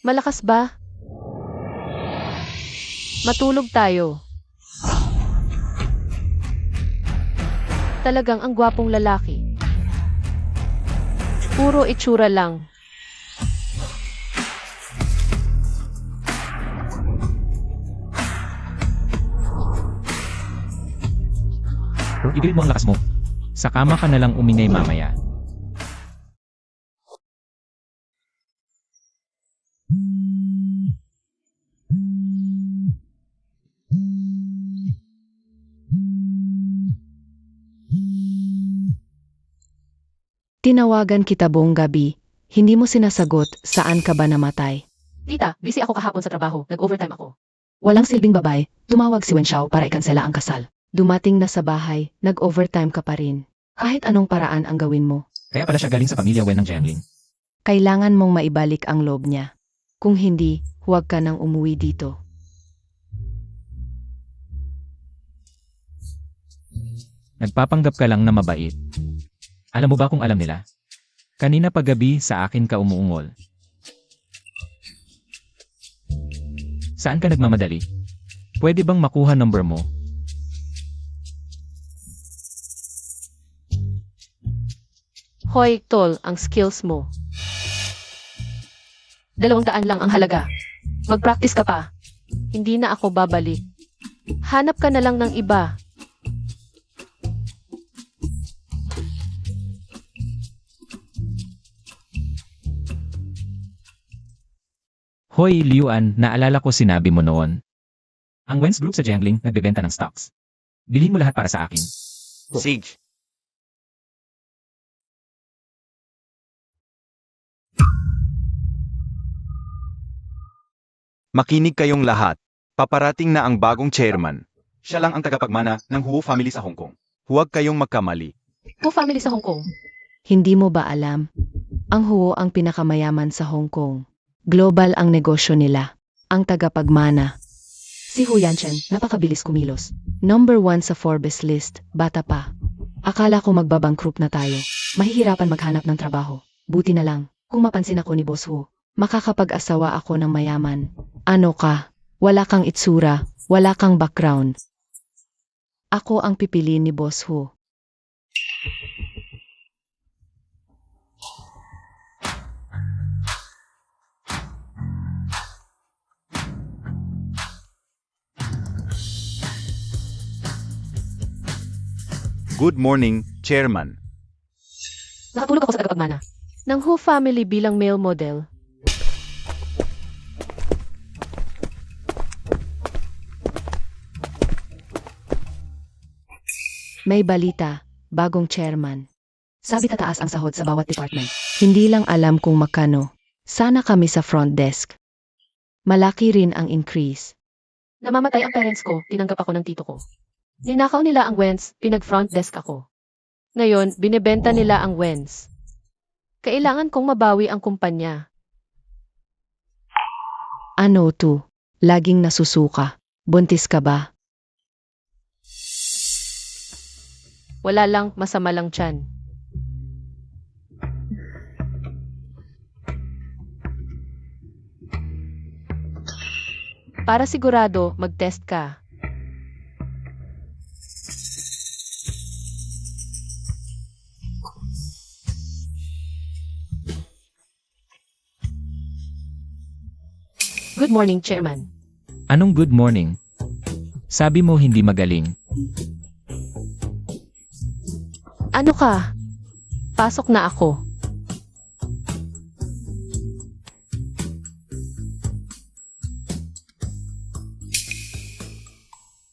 Malakas ba? Matulog tayo. Talagang ang gwapong lalaki. Puro itsura lang. Ibil mo ang lakas mo. Sa kama ka na lang umingay mamaya. Tinawagan kita buong gabi, hindi mo sinasagot, saan ka ba namatay? Tita, busy ako kahapon sa trabaho. Nag-overtime ako. Walang silbing babae, tumawag si Wenxiao para ikansela ang kasal. Dumating na sa bahay, nag-overtime ka pa rin. Kahit anong paraan ang gawin mo. Kaya pala siya galing sa pamilya Wen ng Jiangling. Kailangan mong maibalik ang loob niya. Kung hindi, huwag ka nang umuwi dito. Nagpapanggap ka lang na mabait. Alam mo ba kung alam nila? Kanina paggabi sa akin ka umuungol. Saan ka nagmamadali? Pwede bang makuha number mo? Hoy, tol, ang skills mo. 200 lang ang halaga. Mag-practice ka pa. Hindi na ako babalik. Hanap ka na lang ng iba. Hoy, Liuan, naalala ko sinabi mo noon. Ang Wen's Group sa Jiangling nagbebenta ng stocks. Bilhin mo lahat para sa akin. Siege. Makinig kayong lahat. Paparating na ang bagong chairman. Siya lang ang tagapagmana ng Huo family sa Hong Kong. Huwag kayong magkamali. Who family sa Hong Kong? Hindi mo ba alam? Ang Huo ang pinakamayaman sa Hong Kong. Global ang negosyo nila. Ang tagapagmana. Si Hu Yanchen, napakabilis kumilos. Number 1 sa Forbes list, bata pa. Akala ko magbabangkrupt na tayo. Mahihirapan maghanap ng trabaho. Buti na lang, kung mapansin ako ni Boss Hu, makakapag-asawa ako ng mayaman. Ano ka? Wala kang itsura, wala kang background. Ako ang pipiliin ni Boss Hu. Good morning, chairman. Nakatulog ako sa tagapagmana. Ng Who family bilang male model. May balita, bagong chairman. Sabi tataas ang sahod sa bawat department. Hindi lang alam kung magkano. Sana kami sa front desk. Malaki rin ang increase. Namamatay ang parents ko, tinanggap ako ng tito ko. Ninakaw nila ang Wens, pinag-front desk ako. Ngayon, binebenta nila ang Wens. Kailangan kong mabawi ang kumpanya. Ano to? Laging nasusuka. Buntis ka ba? Wala lang, masama lang tiyan. Para sigurado, mag-test ka. Good morning, Chairman. Anong good morning? Sabi mo hindi magaling. Ano ka? Pasok na ako.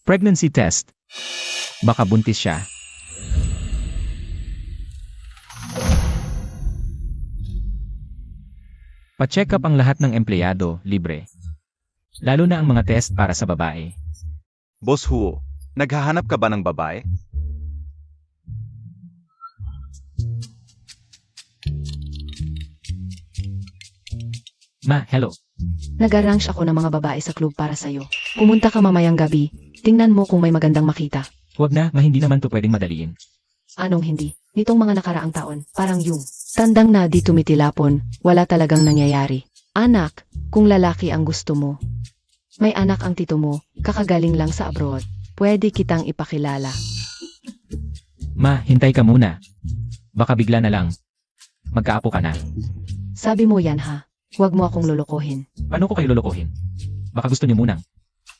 Pregnancy test. Baka buntis siya. Pa-check up ang lahat ng empleyado, libre. Lalo na ang mga test para sa babae. Boss Huo, naghahanap ka ba ng babae? Ma, hello. Nag-arrange ako ng mga babae sa club para sa'yo. Pumunta ka mamayang gabi. Tingnan mo kung may magandang makita. Huwag na, hindi naman to pwedeng madaliin. Anong hindi? Nitong mga nakaraang taon, parang yung tandang na di tumitilapon, wala talagang nangyayari. Anak, Kung lalaki ang gusto mo. May anak ang tito mo, kakagaling lang sa abroad. Pwede kitang ipakilala. Ma, hintay ka muna. Baka bigla na lang. Magkaapo ka na. Sabi mo yan ha, huwag mo akong lolokohin. Paano ko kayo lolokohin? Baka gusto niyo munang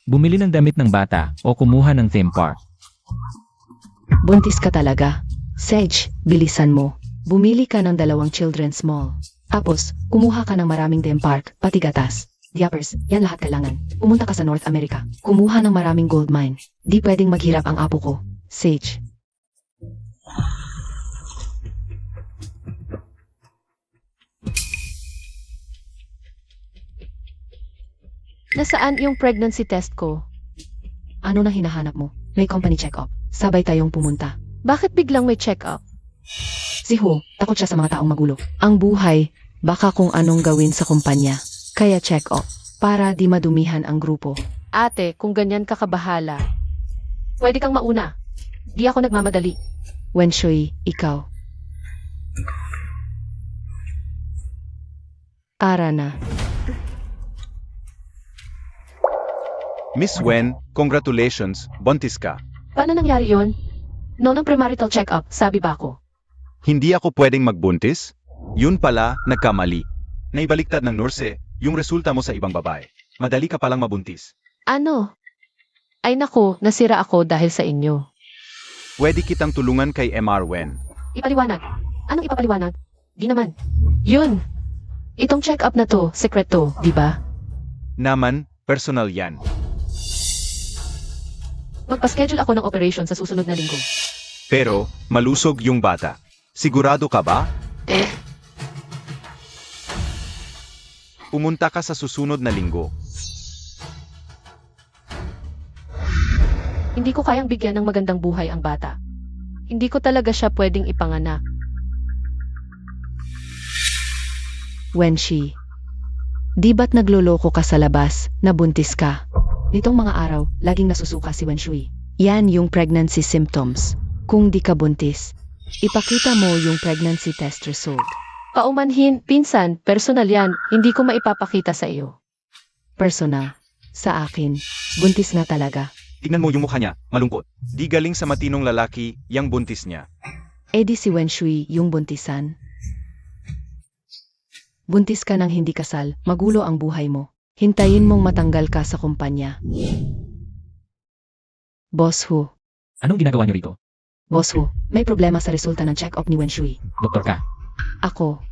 bumili ng damit ng bata o kumuha ng theme park. Buntis ka talaga. Sage, bilisan mo. Bumili ka ng 2 children's mall. Tapos, kumuha ka ng maraming theme park, pati gatas. Diapers, yan lahat kailangan. Pumunta ka sa North America. Kumuha ng maraming gold mine. Di pwedeng maghirap ang apo ko. Sage. Nasaan yung pregnancy test ko? Ano na hinahanap mo? May company check-up. Sabay tayong pumunta. Bakit biglang may check-up? Si Ho, takot siya sa mga taong magulo. Ang buhay, baka kung anong gawin sa kumpanya. Kaya check-up. Para di madumihan ang grupo. Ate, kung ganyan ka kabahala, pwede kang mauna. Di ako nagmamadali. Wenshui, ikaw. Tara na. Miss Wen, congratulations, buntis ka. Paano nangyari yon? Noong ng premarital check-up, sabi ba ako? Hindi ako pwedeng magbuntis? Yun pala, nagkamali. Naibaliktad ng nurse, yung resulta mo sa ibang babae. Madali ka palang mabuntis. Ano? Ay nako, nasira ako dahil sa inyo. Pwede kitang tulungan kay MR Wen. Ipaliwanag. Anong ipapaliwanag? Di naman. Yun. Itong check-up na to, sekreto, di ba? Naman, personal yan. Magpa-schedule ako ng operation sa susunod na linggo. Pero, malusog yung bata. Sigurado ka ba? Pumunta ka sa susunod na linggo. Hindi ko kayang bigyan ng magandang buhay ang bata. Hindi ko talaga siya pwedeng ipanganak. Wenshi. Di ba't nagloloko ka sa labas, nabuntis ka? Nitong mga araw, laging nasusuka si Wenshui. Yan yung pregnancy symptoms. Kung di ka buntis, ipakita mo yung pregnancy test result. Paumanhin, pinsan, personal yan, hindi ko maipapakita sa iyo. Personal. Sa akin, buntis na talaga. Tignan mo yung mukha niya, malungkot. Di galing sa matinong lalaki, yang buntis niya. Eh di si Wenshui yung buntisan. Buntis ka ng hindi kasal, magulo ang buhay mo. Hintayin mong matanggal ka sa kumpanya. Boss Hu. Anong ginagawa niyo rito? Boss Hu, may problema sa resulta ng check-up ni Wenshui. Doktor ka. Ako.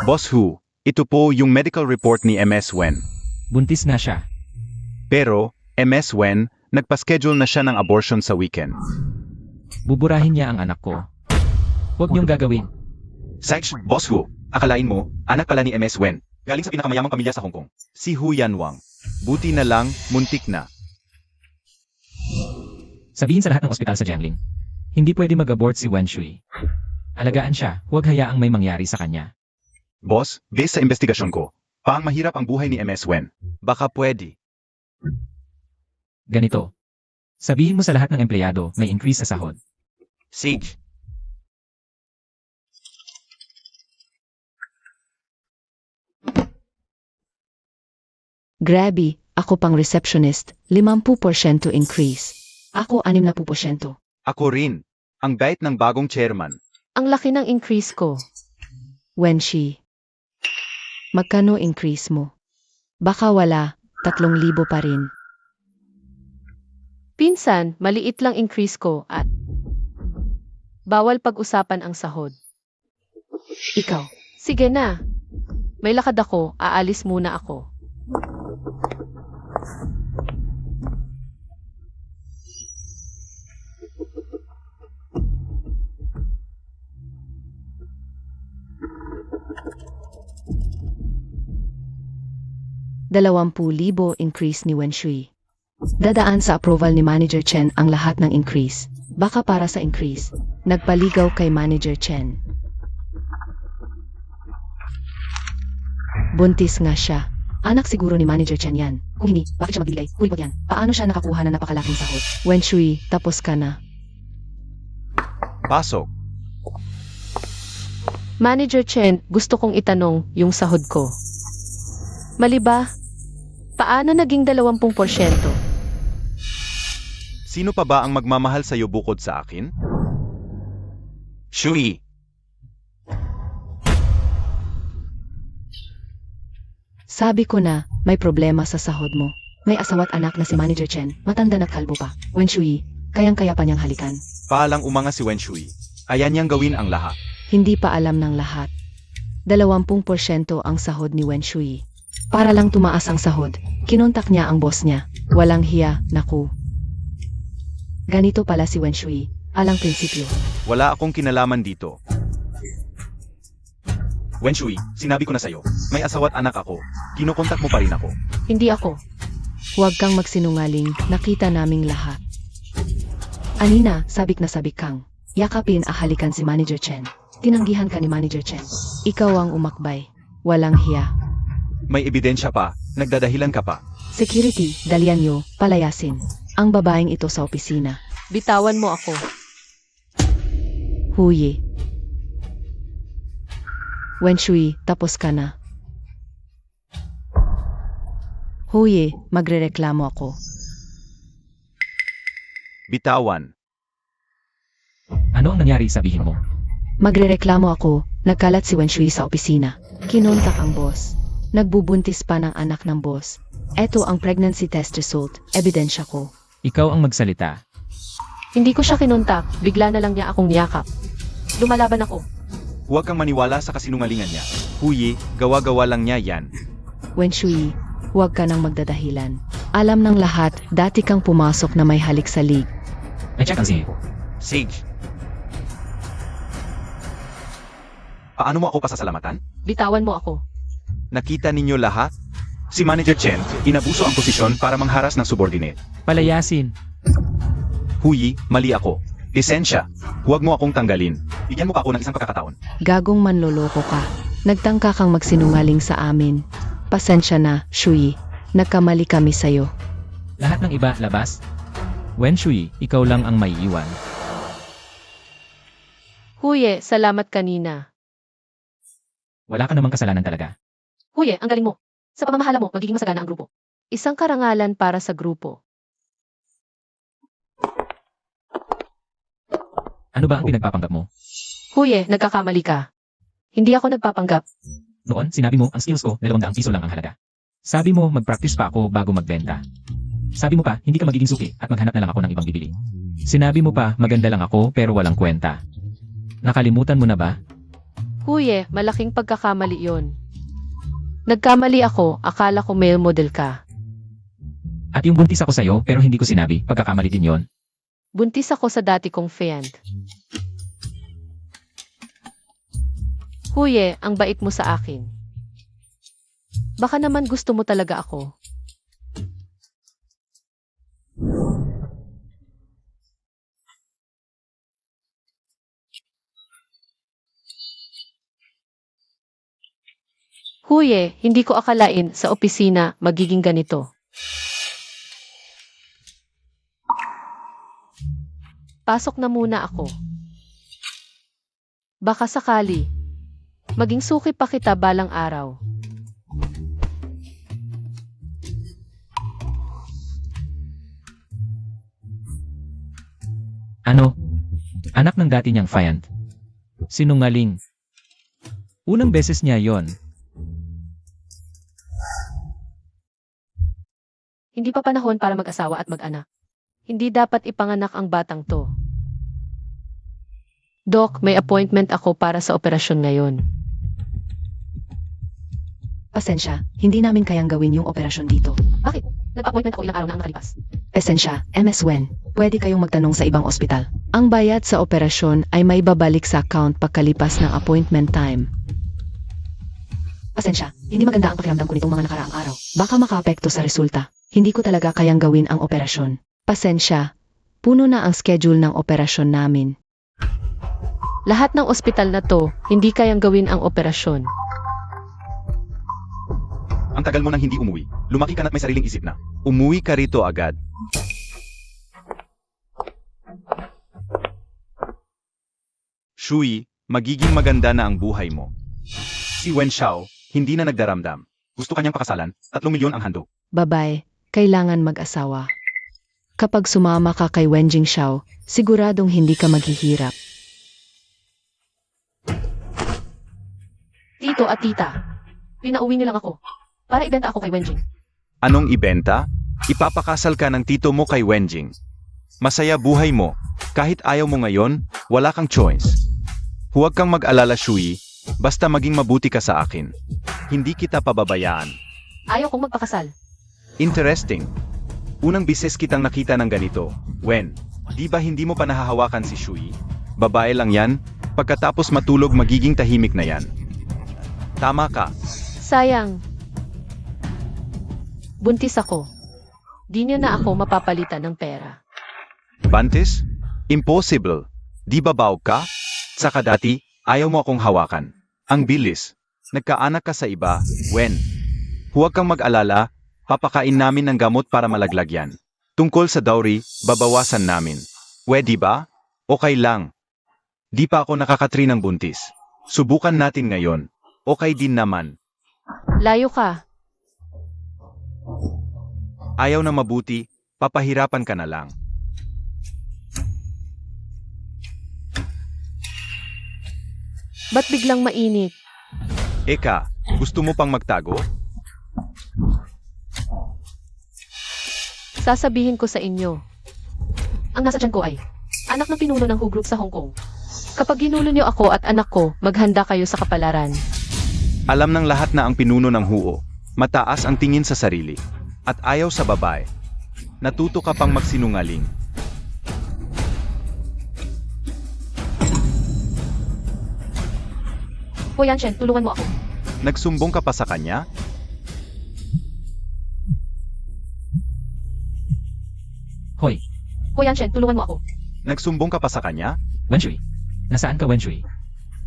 Boss Hu, ito po yung medical report ni MS Wen. Buntis na siya. Pero, MS Wen, nagpa-schedule na siya ng abortion sa weekend. Buburahin niya ang anak ko. Huwag niyong gagawin. Sage, Boss Hu, akalain mo, anak pala ni MS Wen. Galing sa pinakamayamang pamilya sa Hong Kong. Si Hu Yanwang. Buti na lang, muntik na. Sabihin sa lahat ng ospital sa Jiangling. Hindi pwede mag-abort si Wenshui. Alagaan siya, huwag hayaang may mangyari sa kanya. Boss, based sa investigasyon ko, paang mahirap ang buhay ni MS Wen. Baka pwede. Ganito. Sabihin mo sa lahat ng empleyado, may increase sa sahod. Sage. Grabe, ako pang receptionist, 50% increase. Ako 60%. Ako rin. Ang bait ng bagong chairman. Ang laki ng increase ko. Wenshi. Magkano increase mo? Baka wala, 3,000 pa rin. Pinsan, maliit lang increase ko at bawal pag-usapan ang sahod. Ikaw. Sige na. May lakad ako, aalis muna ako. $20,000 increase ni Wenshui. Dadaan sa approval ni Manager Chen ang lahat ng increase. Baka para sa increase, nagpaligaw kay Manager Chen. Buntis nga siya. Anak siguro ni Manager Chen yan. Kung hindi, bakit siya magbigay? Hulipot yan. Paano siya nakakuha ng napakalaking sahod? Wen Shui, tapos ka na. Pasok. Manager Chen, gusto kong itanong yung sahod ko. Mali ba? Paano naging 20%? Sino pa ba ang magmamahal sa'yo bukod sa akin? Shui. Sabi ko na, may problema sa sahod mo. May asawa't anak na si Manager Chen, matanda na't kalbo pa. Wen Shui, kayang-kaya pa niyang halikan. Paalang umanga si Wen Shui. Ayan niyang gawin ang lahat. Hindi pa alam ng lahat. 20% ang sahod ni Wen Shui. Para lang tumaas ang sahod, kinontak niya ang boss niya. Walang hiya, naku. Ganito pala si Wen Shui, alang prinsipyo. Wala akong kinalaman dito. Wen Shui, sinabi ko na sa'yo, may asawa't anak ako. Kinokontak mo pa rin ako. Hindi ako. Huwag kang magsinungaling, nakita naming lahat. Anina, sabik na sabik kang. Yakapin ahalikan si Manager Chen. Tinanggihan ka ni Manager Chen. Ikaw ang umakbay. Walang hiya. May ebidensya pa, nagdadahilan ka pa. Security, dalian nyo, palayasin. Ang babaeng ito sa opisina. Bitawan mo ako. Huye. Wen Shui, tapos ka na. Huye, magrereklamo ako. Bitawan. Ano ang nangyari, sabihin mo? Magrereklamo ako, nagkalat si Wen Shui sa opisina. Kinontak ang boss. Nagbubuntis pa ng anak ng boss. Eto ang pregnancy test result, ebidensya ko. Ikaw ang magsalita. Hindi ko siya kinontak, bigla na lang niya akong niyakap. Lumalaban ako. Huwag kang maniwala sa kasinungalingan niya. Huyi, gawa-gawa lang niya yan. Wen Shui, huwag ka nang magdadahilan. Alam ng lahat, dati kang pumasok na may halik sa league. I-check ang sige. Sage. Paano mo ako pasasalamatan? Bitawan mo ako. Nakita ninyo lahat? Si Manager Chen, inabuso ang posisyon para mangharas ng subordinate. Palayasin. Huyi, mali ako. Lisensya, huwag mo akong tanggalin. Bigyan mo pa ako ng isang pagkakataon. Gagong manloloko ka. Nagtangka kang magsinungaling sa amin. Pasensya na, Shui. Nagkamali kami sa'yo. Lahat ng iba, labas. Wen Shui, ikaw lang ang may iwan. Huye, salamat kanina. Wala ka namang kasalanan talaga. Huye, ang galing mo. Sa pamamahala mo, magiging masagana ang grupo. Isang karangalan para sa grupo. Ano ba ang pinagpapanggap mo? Huye, nagkakamali ka. Hindi ako nagpapanggap. Noon, sinabi mo, ang skills ko, 200 piso lang ang halaga. Sabi mo, mag-practice pa ako bago magbenta. Sabi mo pa, hindi ka magiging suki at maghanap na lang ako ng ibang bibili. Sinabi mo pa, maganda lang ako pero walang kwenta. Nakalimutan mo na ba? Huye, malaking pagkakamali yon. Nagkamali ako, akala ko male model ka. At yung buntis ako sa'yo pero hindi ko sinabi, pagkakamali din yon. Buntis ako sa dati kong friend. Huye, ang bait mo sa akin. Baka naman gusto mo talaga ako. Huye, hindi ko akalain sa opisina magiging ganito. Pasok na muna ako. Baka sakali. Maging suki pa kita balang araw. Ano? Anak ng dati niyang client. Sinungaling. Unang beses niya yon. Hindi pa panahon para mag-asawa at mag-anak. Hindi dapat ipanganak ang batang to. Doc, may appointment ako para sa operasyon ngayon. Pasensya, hindi namin kayang gawin yung operasyon dito. Bakit? Nag-appointment ako ilang araw na ang nakalipas. Pasensya, MS Wen, pwede kayong magtanong sa ibang ospital. Ang bayad sa operasyon ay may babalik sa account pagkalipas ng appointment time. Pasensya, hindi maganda ang pakiramdam ko nitong mga nakaraang araw. Baka makaapekto sa resulta. Hindi ko talaga kayang gawin ang operasyon. Pasensya, puno na ang schedule ng operasyon namin. Lahat ng ospital na to, hindi kayang gawin ang operasyon. Ang tagal mo nang hindi umuwi. Lumaki ka na't may sariling isip na. Umuwi ka rito agad. Shui, magiging maganda na ang buhay mo. Si Wen Xiao, hindi na nagdaramdam. Gusto kanyang pakasalan, 3 milyon ang handog. Babae, kailangan mag-asawa. Kapag sumama ka kay Wen Jingxiao, siguradong hindi ka maghihirap. Tito at tita, pinauwi nilang ako. Para ibenta ako kay Wenjing. Anong ibenta? Ipapakasal ka ng tito mo kay Wenjing. Masaya buhay mo. Kahit ayaw mo ngayon, wala kang choice. Huwag kang mag-alala, Shui. Basta maging mabuti ka sa akin. Hindi kita pababayaan. Ayaw kong magpakasal. Interesting. Unang bises kitang nakita ng ganito. Wen, di ba hindi mo pa nahahawakan si Shui? Babae lang yan. Pagkatapos matulog magiging tahimik na yan. Tama ka. Sayang. Buntis ako. Di niya na ako mapapalitan ng pera. Bantis? Impossible. Di ba bawg ka? Saka dati, ayaw mo akong hawakan. Ang bilis. Nagkaanak ka sa iba, Wen. Huwag kang mag-alala, papakain namin ng gamot para malaglag yan. Tungkol sa dowry, babawasan namin. Di ba? Okay lang. Di pa ako nakakatri ng buntis. Subukan natin ngayon. Okay din naman. Layo ka. Ayaw na mabuti, papahirapan ka na lang. Ba't biglang mainit? Eka, gusto mo pang magtago? Sasabihin ko sa inyo. Ang nasa tiyan ko ay anak ng pinuno ng WHO Group sa Hong Kong. Kapag ginulo niyo ako at anak ko, maghanda kayo sa kapalaran. Alam ng lahat na ang pinuno ng huo, mataas ang tingin sa sarili, at ayaw sa babae. Natuto ka pang magsinungaling. Hoy Yanshen, tulungan mo ako. Nagsumbong ka pa sa kanya? Hoy, Hoy Yanshen, tulungan mo ako. Nagsumbong ka pa sa kanya? Wenshui. Nasaan ka, Wenshui?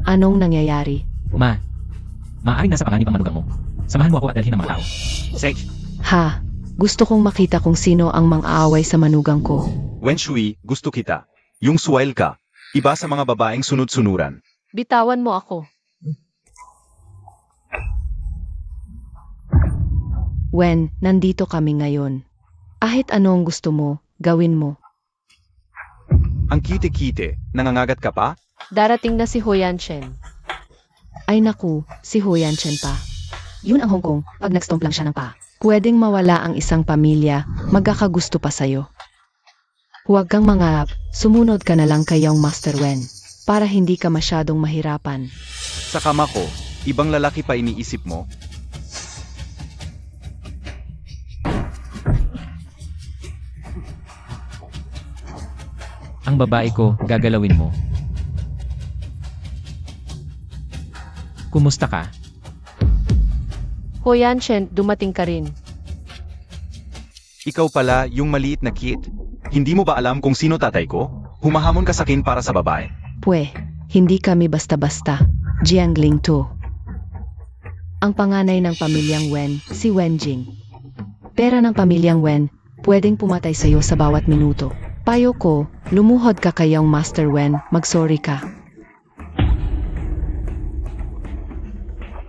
Anong nangyayari? Maaaring nasa panganib ang manugang mo. Samahan mo ako at dalhin ang mga tao. Sage. Ha, gusto kong makita kung sino ang mang-aaway sa manugang ko. Wen Shui, gusto kita. Yung swile ka. Iba sa mga babaeng sunod-sunuran. Bitawan mo ako. Wen, nandito kami ngayon. Kahit anong gusto mo, gawin mo. Ang kite-kite, nangangagat ka pa? Darating na si Ho Yanshen. Ay naku, si Ho Yanshen pa. Yun ang Hong Kong, pag nag-stomp lang siya ng pa. Pwedeng mawala ang isang pamilya, magkakagusto pa sa'yo. Huwag kang mangarap, sumunod ka na lang kay Young Master Wen, para hindi ka masyadong mahirapan. Sa kama ko, ibang lalaki pa iniisip mo? Ang babae ko, gagalawin mo. Kumusta ka? Ho Yanshen, dumating ka rin. Ikaw pala, yung maliit na kid. Hindi mo ba alam kung sino tatay ko? Humahamon ka sa akin para sa babae. Pwe, hindi kami basta-basta. Jiangling to. Ang panganay ng pamilyang Wen, si Wenjing. Pera ng pamilyang Wen, pwedeng pumatay sa'yo sa bawat minuto. Payo ko, lumuhod ka kayong Master Wen, magsorry ka.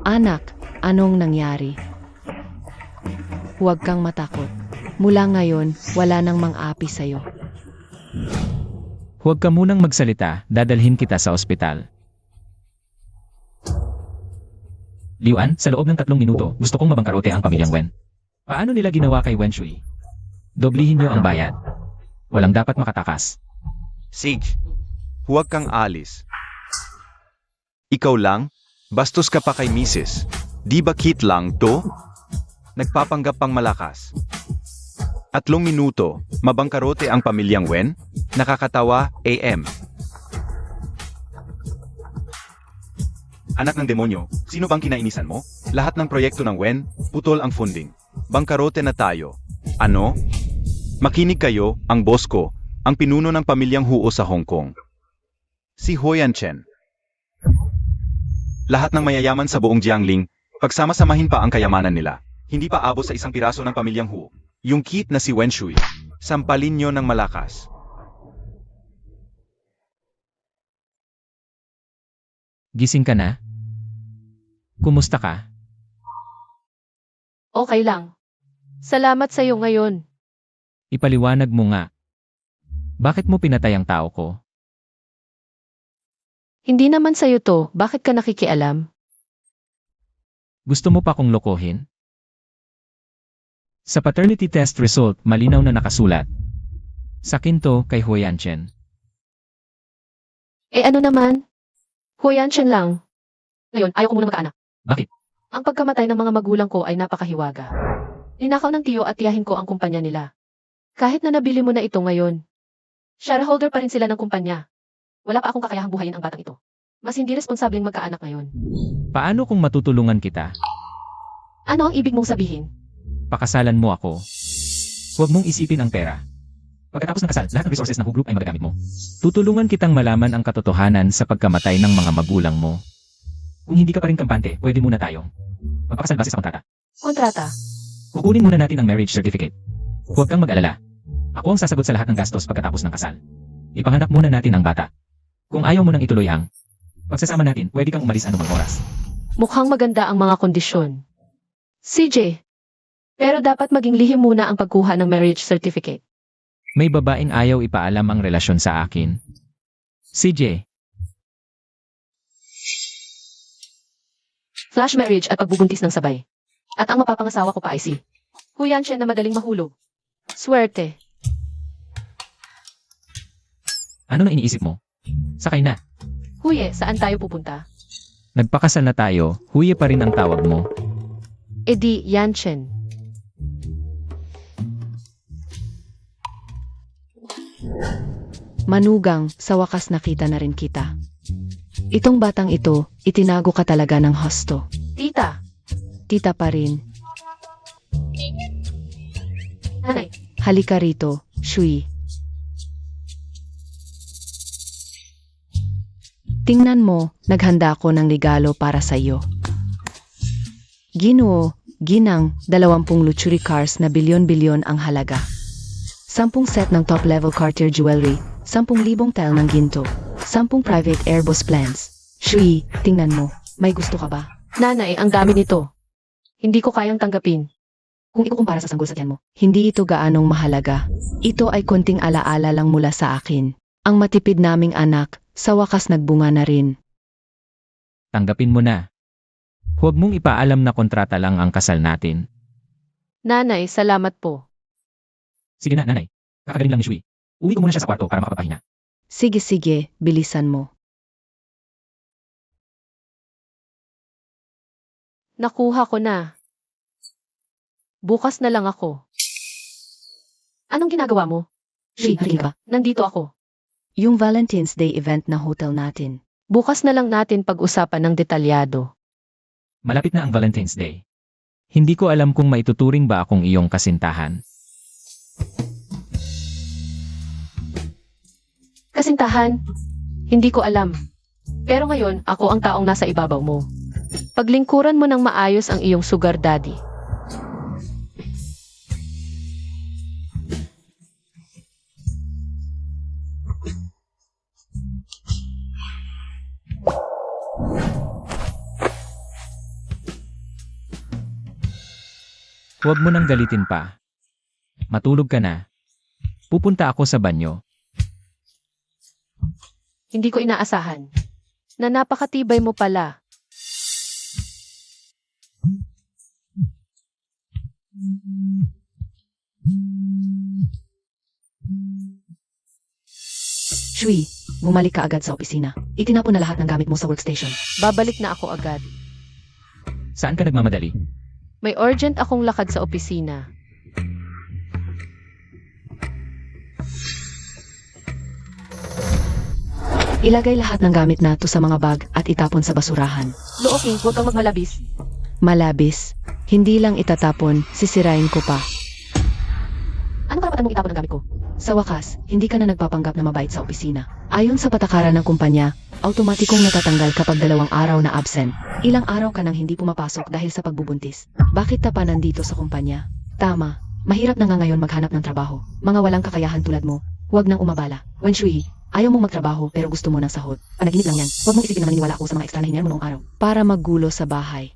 Anak, anong nangyari? Huwag kang matakot. Mula ngayon, wala nang mang-api sa'yo. Huwag ka munang magsalita, dadalhin kita sa ospital. Liuan, sa loob ng 3 minuto, gusto kong mabangkarote ang pamilyang Wen. Paano nila ginawa kay Wen Shui? Doblihin niyo ang bayad. Walang dapat makatakas. Sage, huwag kang alis. Ikaw lang? Bastos ka pa kay Mrs. Di ba kit lang to? Nagpapanggap pang malakas. 3 minuto, mabangkarote ang pamilyang Wen? Nakakatawa, AM. Anak ng demonyo, sino bang kinainisan mo? Lahat ng proyekto ng Wen, putol ang funding. Bangkarote na tayo. Ano? Makinig kayo, ang boss ko, ang pinuno ng pamilyang Huo sa Hong Kong. Si Ho Yanshen. Lahat ng mayayaman sa buong Jiangling, pagsama-samahin pa ang kayamanan nila. Hindi pa abot sa isang piraso ng pamilyang Hu. Yung kit na si Wen Shui. Sampalin nyo ng malakas. Gising ka na? Kumusta ka? Okay lang. Salamat sa'yo ngayon. Ipaliwanag mo nga. Bakit mo pinatay ang tao ko? Hindi naman sa'yo to, bakit ka nakikialam? Gusto mo pa kong lokohin? Sa paternity test result, malinaw na nakasulat. Sa kinto kay Hu Yanchen. Eh ano naman? Huyanshin lang. Ngayon, ayaw ko muna magkaanak. Bakit? Ang pagkamatay ng mga magulang ko ay napakahiwaga. Ninakaw ng tiyo at tiyahin ko ang kumpanya nila. Kahit na nabili mo na ito ngayon. Shareholder pa rin sila ng kumpanya. Wala pa akong kakayahang buhayin ang batang ito. Mas hindi responsableng magkaanak ngayon. Paano kung matutulungan kita? Ano ang ibig mong sabihin? Pakasalan mo ako. Huwag mong isipin ang pera. Pagkatapos ng kasal, lahat ng resources ng Hu Group ay magagamit mo. Tutulungan kitang malaman ang katotohanan sa pagkamatay ng mga magulang mo. Kung hindi ka pa rin kampante, pwede muna tayong magpakasal base sa kontrata. Kontrata. Kukunin muna natin ang marriage certificate. Huwag kang mag-alala. Ako ang sasagot sa lahat ng gastos pagkatapos ng kasal. Ipanganak muna natin ang bata. Kung ayaw mo nang ituloy ang pagsasama natin, pwede kang umalis anumang oras. Mukhang maganda ang mga kondisyon. CJ. Pero dapat maging lihim muna ang pagkuha ng marriage certificate. May babaeng ayaw ipaalam ang relasyon sa akin. CJ, Flash marriage at pagbubuntis ng sabay. At ang mapapangasawa ko pa ay si Huyanshin na magaling mahulog. Swerte. ano na iniisip mo? Sakay na. Huye, saan tayo pupunta? Nagpakasal na tayo, huye pa rin ang tawag mo. Edi Yanshin. Manugang, sa wakas nakita na rin kita. Itong batang ito, itinago ka talaga ng husto. Tita. Tita pa rin. Nanay. Halika rito, Shui. Tingnan mo, naghanda ako ng regalo para sa iyo. Ginoo, ginang, 20 luxury cars na bilyon-bilyon ang halaga. 10 set ng top-level Cartier jewelry, 10,000 tile ng ginto, 10 private Airbus planes. Shui, tingnan mo, may gusto ka ba? Nanay, ang dami nito. Hindi ko kayang tanggapin. Kung ikukumpara sa sanggol sa tiyan mo, hindi ito gaanong mahalaga. Ito ay konting alaala lang mula sa akin. Ang matipid naming anak, sa wakas nagbunga na rin. Tanggapin mo na. Huwag mong ipaalam na kontrata lang ang kasal natin. Nanay, salamat po. Sige na, nanay. Kakagaling lang ni Shui. Uwi ko muna siya sa kwarto para makapapahinga. Sige, bilisan mo. Nakuha ko na. Bukas na lang ako. Anong ginagawa mo? Shui, halika. Nandito ako. Yung Valentine's Day event na hotel natin. Bukas na lang natin pag-usapan ng detalyado. Malapit na ang Valentine's Day. Hindi ko alam kung maituturing ba akong iyong kasintahan. Kasintahan? Hindi ko alam. Pero ngayon, ako ang taong nasa ibabaw mo. Paglingkuran mo ng maayos ang iyong sugar daddy. Huwag mo nang galitin pa. Matulog ka na. Pupunta ako sa banyo. Hindi ko inaasahan. Na napakatibay mo pala. Shui, bumalik ka agad sa opisina. Itinapon na lahat ng gamit mo sa workstation. Babalik na ako agad. Saan ka nagmamadali? May urgent akong lakad sa opisina. Ilagay lahat ng gamit na to sa mga bag at itapon sa basurahan. Looking, huwag kang magmalabis. Malabis. Hindi lang itatapon, sisirain ko pa. Anong karapatan mong itapon ang gamit ko? Sa wakas, hindi ka na nagpapanggap na mabait sa opisina. Ayon sa patakaran ng kumpanya, automatikong natatanggal kapag 2 araw na absent. Ilang araw ka nang hindi pumapasok dahil sa pagbubuntis. Bakit ka pa nandito sa kumpanya? Tama, mahirap na nga ngayon maghanap ng trabaho. Mga walang kakayahan tulad mo, huwag nang umabala. Wenshui, ayaw mong magtrabaho pero gusto mo ng sahod. Panaginip lang yan. Huwag mong isipin na maniniwala ako sa mga ekstra na hinyan mo noong araw. Para maggulo sa bahay.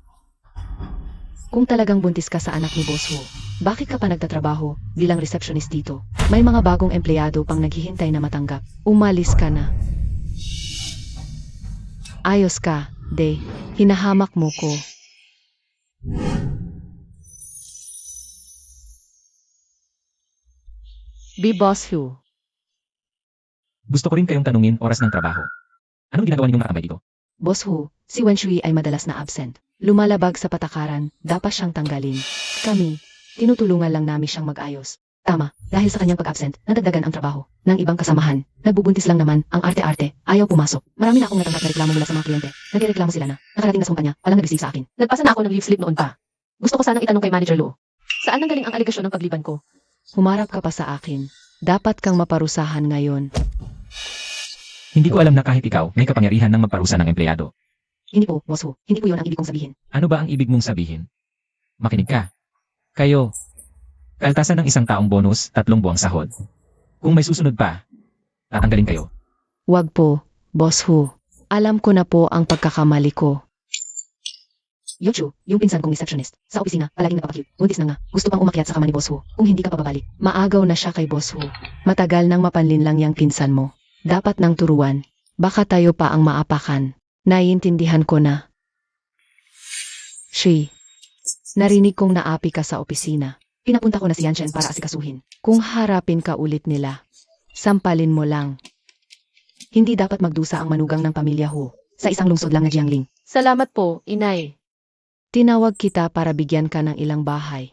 Kung talagang buntis ka sa anak ni Boss Ho, bakit ka pa nagtatrabaho bilang receptionist dito? May mga bagong empleyado pang naghihintay na matanggap. Umalis ka na. Ayos ka, De. Hinahamak mo ko. Be Boss Ho. Gusto ko rin kayong tanungin oras ng trabaho. Anong ginagawa ninyong nakambay dito? Boss Ho, si Wenshui ay madalas na absent. Lumalabag sa patakaran, dapat siyang tanggalin. Kami, tinutulungan lang namin siyang mag-ayos. Tama, dahil sa kanyang pag-absent, nadagdagan ang trabaho ng ibang kasamahan. Nagbubuntis lang naman, ang arte-arte, ayaw pumasok. Marami na akong natanggap na reklamo mula sa mga kliyente. Nagreklamo sila na, nakarating na sa kumpanya, walang nag-receive sa akin. Nagpasa na ako ng leave slip noon pa. Gusto ko sanang itanong kay Manager Luo. Saan nanggaling ang aligasyon ng pagliban ko? Humarap ka pa sa akin. Dapat kang maparusahan ngayon. Hindi ko alam na kahit ikaw, may kapangyarihan ng magparusa ng empleyado. Hindi po, Boss Ho, hindi po yun ang ibig kong sabihin. Ano ba ang ibig mong sabihin? Makinig ka. Kayo, kaltasan ng isang taong bonus, 3 buwang sahod. Kung may susunod pa, tatanggalin kayo. Wag po, Boss Ho. Alam ko na po ang pagkakamali ko. Yochu, yung pinsan kong receptionist, sa opisina, palaging napapakyut. Buntis na nga, gusto pang umakyat sa kama ni Boss Ho, kung hindi ka papabalik. Maagaw na siya kay Boss Ho. Matagal nang mapanlin lang yang pinsan mo. Dapat nang turuan. Baka tayo pa ang maapakan. Naiintindihan ko na. Shi, narinig kong naapi ka sa opisina. Pinapunta ko na si Yanshen para asikasuhin. Kung harapin ka ulit nila, sampalin mo lang. Hindi dapat magdusa ang manugang ng pamilya Ho, sa isang lungsod lang na Jiangling. Salamat po, Inay. Tinawag kita para bigyan ka ng ilang bahay.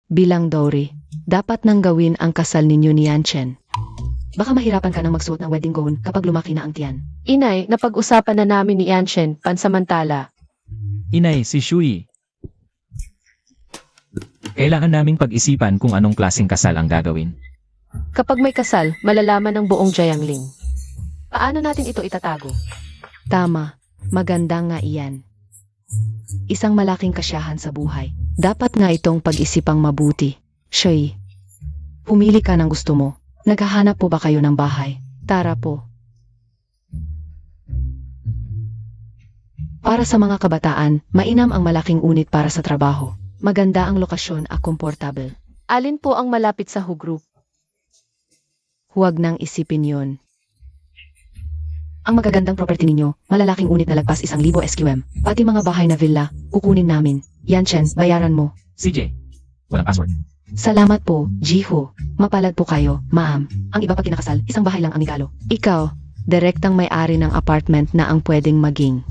Bilang dowry, dapat nang gawin ang kasal ninyo ni Yanshen. Baka mahirapan ka nang magsuot ng wedding gown kapag lumaki na ang tiyan. Inay, napag-usapan na namin ni Yanshen pansamantala. Inay, si Shui. Kailangan naming pag-isipan kung anong klaseng kasal ang gagawin. Kapag may kasal, malalaman ng buong Jiangling. Paano natin ito itatago? Tama, maganda nga iyan. Isang malaking kasiyahan sa buhay. Dapat nga itong pag-isipang mabuti. Shui, pumili ka ng gusto mo. Naghahanap po ba kayo ng bahay? Tara po. Para sa mga kabataan, mainam ang malaking unit para sa trabaho. Maganda ang lokasyon at komportable. Alin po ang malapit sa Hu Group? Huwag nang isipin yon. Ang magagandang property ninyo, malalaking unit na lagpas 1,000 SQM. Pati mga bahay na villa, kukunin namin. Yanshen, bayaran mo. CJ, walang password. Salamat po, Jiho. Mapalad po kayo, ma'am. Ang iba pag kinakasal, isang bahay lang ang igalo. Ikaw, direktang may-ari ng apartment na ang pwedeng maging.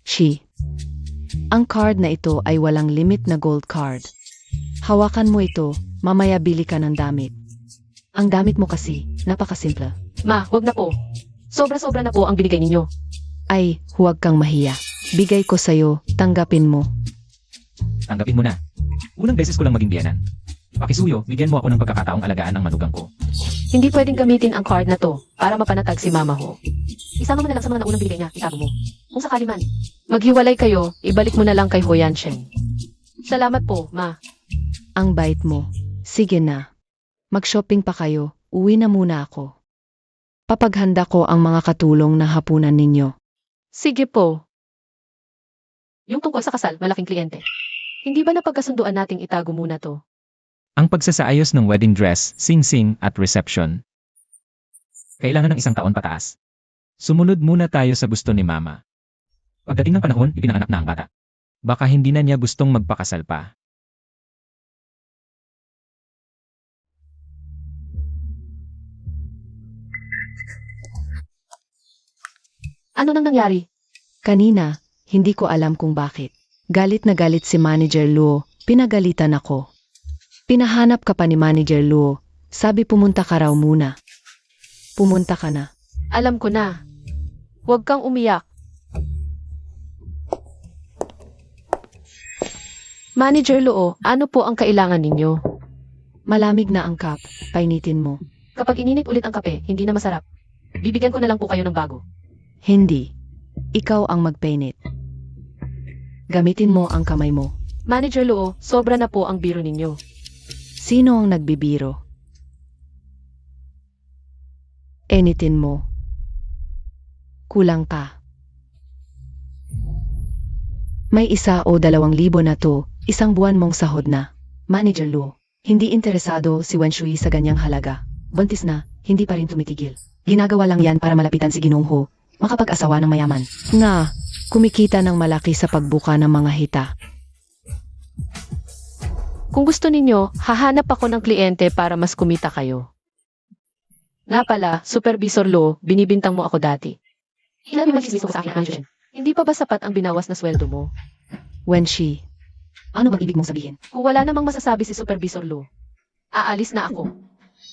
Shi. Ang card na ito ay walang limit na gold card. Hawakan mo ito, mamaya bili ka ng damit. Ang damit mo kasi, napakasimple. Ma, wag na po. Sobra-sobra na po ang binigay ninyo. Ay, huwag kang mahiya. Bigay ko sa'yo, tanggapin mo. Tanggapin mo na. Unang beses ko lang maging biyanan. Pakisuyo, bigyan mo ako ng pagkakataong alagaan ng manugang ko. Hindi pwedeng gamitin ang card na to para mapanatag si Mama Ho. Isama mo na lang sa mga naunang binigay niya, itago mo. Kung sakali man, maghiwalay kayo, ibalik mo na lang kay Ho Yanshen. Salamat po, Ma. Ang bait mo. Sige na. Mag-shopping pa kayo, uwi na muna ako. Papaghanda ko ang mga katulong na hapunan ninyo. Sige po. Yung tungkol sa kasal, malaking kliyente. Hindi ba napagkasunduan nating itago muna to? Ang pagsasaayos ng wedding dress, sing-sing at reception. Kailangan ng 1 taon pataas. Sumunod muna tayo sa gusto ni Mama. Pagdating ng panahon, ipinanganak na ang bata. Baka hindi na niya gustong magpakasal pa. Ano nang nangyari? Kanina, hindi ko alam kung bakit. Galit na galit si Manager Luo, pinagalitan ako. Pinahanap ka pa ni Manager Luo, sabi pumunta ka raw muna. Pumunta ka na. Alam ko na. Huwag kang umiyak. Manager Luo, ano po ang kailangan ninyo? Malamig na ang cup, painitin mo. Kapag ininit ulit ang kape, hindi na masarap. Bibigyan ko na lang po kayo ng bago. Hindi. Ikaw ang magpainit. Gamitin mo ang kamay mo. Manager Luo, sobra na po ang biro ninyo. Sino ang nagbibiro? Enitin mo. Kulang ka. May 1 o 2,000 na to, isang buwan mong sahod na. Manager Luo, hindi interesado si Wenshui sa ganyang halaga. Buntis na, hindi pa rin tumitigil. Ginagawa lang yan para malapitan si Ginong Ho, makapag-asawa ng mayaman. Nga, kumikita ng malaki sa pagbuka ng mga hita. Kung gusto ninyo, hahanap ako ng kliyente para mas kumita kayo. Nga pala, Supervisor Lo, binibintang mo ako dati. Ilan yung magsismis ko sa akin, Anjun? Hindi pa ba sapat ang binawas na sweldo mo? Wenshi, ano bang ibig mong sabihin? Kung wala namang masasabi si Supervisor Lo, aalis na ako.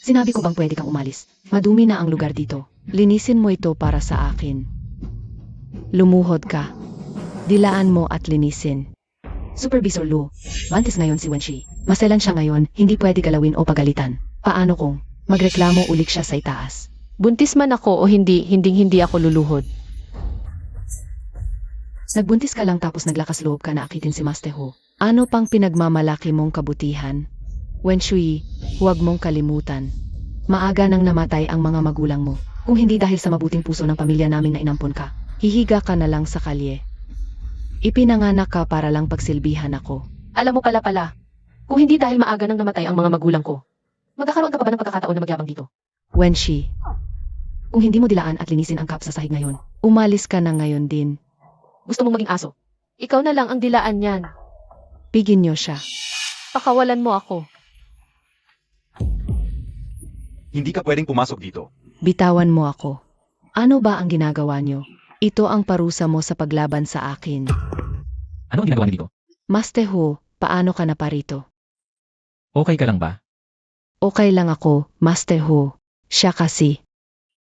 Sinabi ko bang pwede kang umalis? Madumi na ang lugar dito. Linisin mo ito para sa akin. Lumuhod ka. Dilaan mo at linisin. Supervisor Lu, bantis ngayon si Wenshi. Maselan siya ngayon, hindi pwede galawin o pagalitan. Paano kung magreklamo ulit siya sa itaas? Buntis man ako o hindi ako luluhod. Nagbuntis ka lang tapos naglakas loob ka na akitin si Master Ho. Ano pang pinagmamalaki mong kabutihan? Wenshui, huwag mong kalimutan. Maaga nang namatay ang mga magulang mo. Kung hindi dahil sa mabuting puso ng pamilya namin na inampon ka, hihiga ka na lang sa kalye. Ipinanganak ka para lang pagsilbihan ako. Alam mo pala, kung hindi dahil maaga nang namatay ang mga magulang ko, magkakaroon ka pa ba ng pagkakataon na magyabang dito? Wenshi, kung hindi mo dilaan at linisin ang cup sa sahig ngayon, umalis ka na ngayon din. Gusto mong maging aso? Ikaw na lang ang dilaan niyan. Pigin niyo siya. Pakawalan mo ako. Hindi ka pwedeng pumasok dito. Bitawan mo ako. Ano ba ang ginagawa niyo? Ito ang parusa mo sa paglaban sa akin. Ano ang ginagawa niyo dito? Master Ho, paano ka na parito? Okay ka lang ba? Okay lang ako, Master Ho. Siya kasi.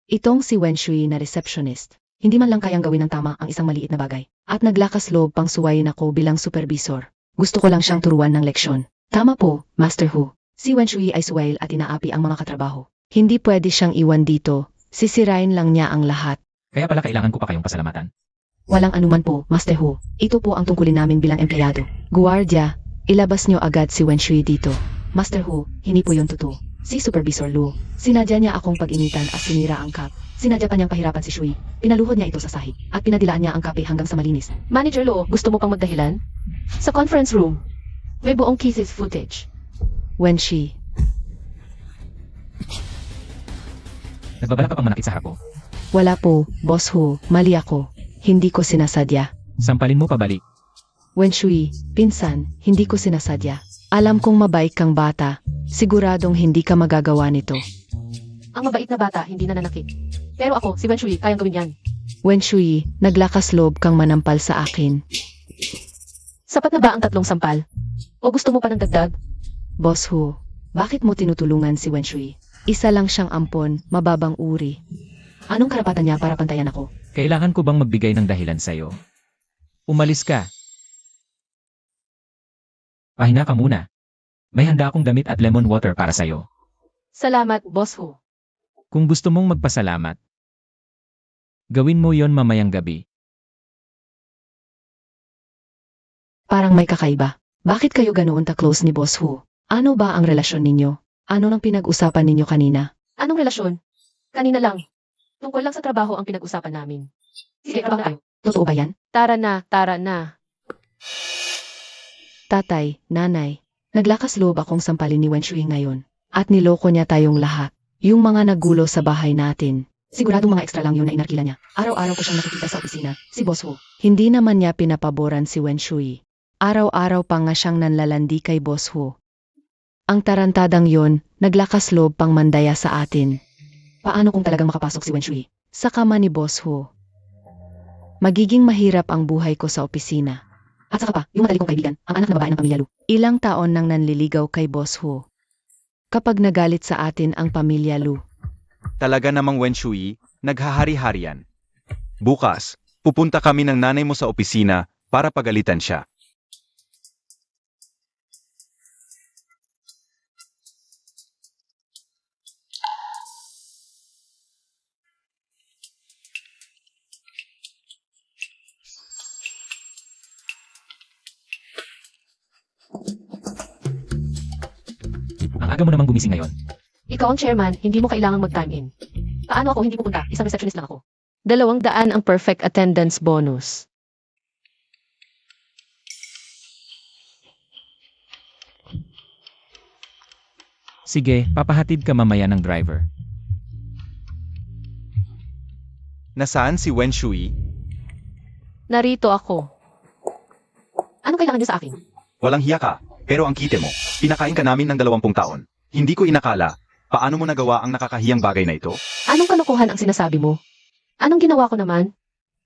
Itong si Wenshui na receptionist. Hindi man lang kayang gawin ng tama ang isang maliit na bagay. At naglakas loob pang suwayin ako bilang supervisor. Gusto ko lang siyang turuan ng leksyon. Tama po, Master Ho. Si Wenshui ay suwail at inaapi ang mga katrabaho. Hindi pwede siyang iwan dito. Sisirain lang niya ang lahat. Kaya pala kailangan ko pa kayong pasalamatan. Walang anuman po, Master Ho. Ito po ang tungkulin namin bilang empleyado. Guardia, ilabas niyo agad si Wenshui dito. Master Ho, hindi po yun totoo. Si Supervisor Lu, sinadya niya akong pag-initan at sinira ang cup. Sinadya pa niyang pahirapan si Shui. Pinaluhod niya ito sa sahig at pinadilaan niya ang kape hanggang sa malinis. Manager Lo, gusto mo pang magdahilan? Sa conference room, may buong cases footage. Wenshi, Nagbabala ka pang manakit sa harap ko. wala po, Boss Ho, mali ako. Hindi ko sinasadya. Sampalin mo pabalik. Wenshui, pinsan, hindi ko sinasadya. Alam kong mabait kang bata. Siguradong hindi ka magagawa nito. Ang mabait na bata, hindi nananakit. Pero ako, si Wenshui, kayang gawin yan. Wenshui, naglakas loob kang manampal sa akin. Sapat na ba ang 3 sampal? O gusto mo pa ng dagdag? Boss Ho, bakit mo tinutulungan si Wenshui? Isa lang siyang ampon, mababang uri. Anong karapatan niya para pantayan ako? Kailangan ko bang magbigay ng dahilan sa'yo? Umalis ka. Pahinga ka muna. May handa akong damit at lemon water para sa'yo. Salamat, Boss Ho. Kung gusto mong magpasalamat, gawin mo yon mamayang gabi. Parang may kakaiba. Bakit kayo ganoon ka-close ni Boss Ho? Ano ba ang relasyon ninyo? Ano nang pinag-usapan ninyo kanina? Anong relasyon? Kanina lang. Tungkol lang sa trabaho ang pinag-usapan namin. Sige, trabaho na tayo. Totoo ba yan? Tara na. Tatay, nanay, naglakas loob akong sampalin ni Wenshui ngayon. At niloko niya tayong lahat. Yung mga naggulo sa bahay natin. Siguradong mga extra lang yun na inarkila niya. Araw-araw ko siyang nakikita sa opisina, si Boss Ho. Hindi naman niya pinapaboran si Wenshui. Araw-araw pa nga siyang nanlalandi kay Boss Ho. Ang tarantadang yon, naglakas loob pang mandaya sa atin. Paano kung talagang makapasok si Wenshui? Sa kama ni Boss Ho. Magiging mahirap ang buhay ko sa opisina. At saka pa, yung matalik kong kaibigan, ang anak na babae ng pamilya Lu. Ilang taon nang nanliligaw kay Boss Ho. Kapag nagalit sa atin ang pamilya Lu. Talaga namang Wenshui, naghahari-harian. Bukas, pupunta kami ng nanay mo sa opisina para pagalitan siya. aga mo namang gumising ngayon. Ikaw ang chairman, hindi mo kailangang mag-time in. Paano ako hindi pupunta? Isang receptionist lang ako. 200 ang perfect attendance bonus. Sige, papahatid ka mamaya ng driver. Nasaan si Wen Shui? Narito ako. Anong kailangan niyo sa akin? Walang hiya ka, pero ang kite mo, pinakain ka namin ng 20 taon. Hindi ko inakala, paano mo nagawa ang nakakahiyang bagay na ito? Anong kalokohan ang sinasabi mo? Anong ginawa ko naman?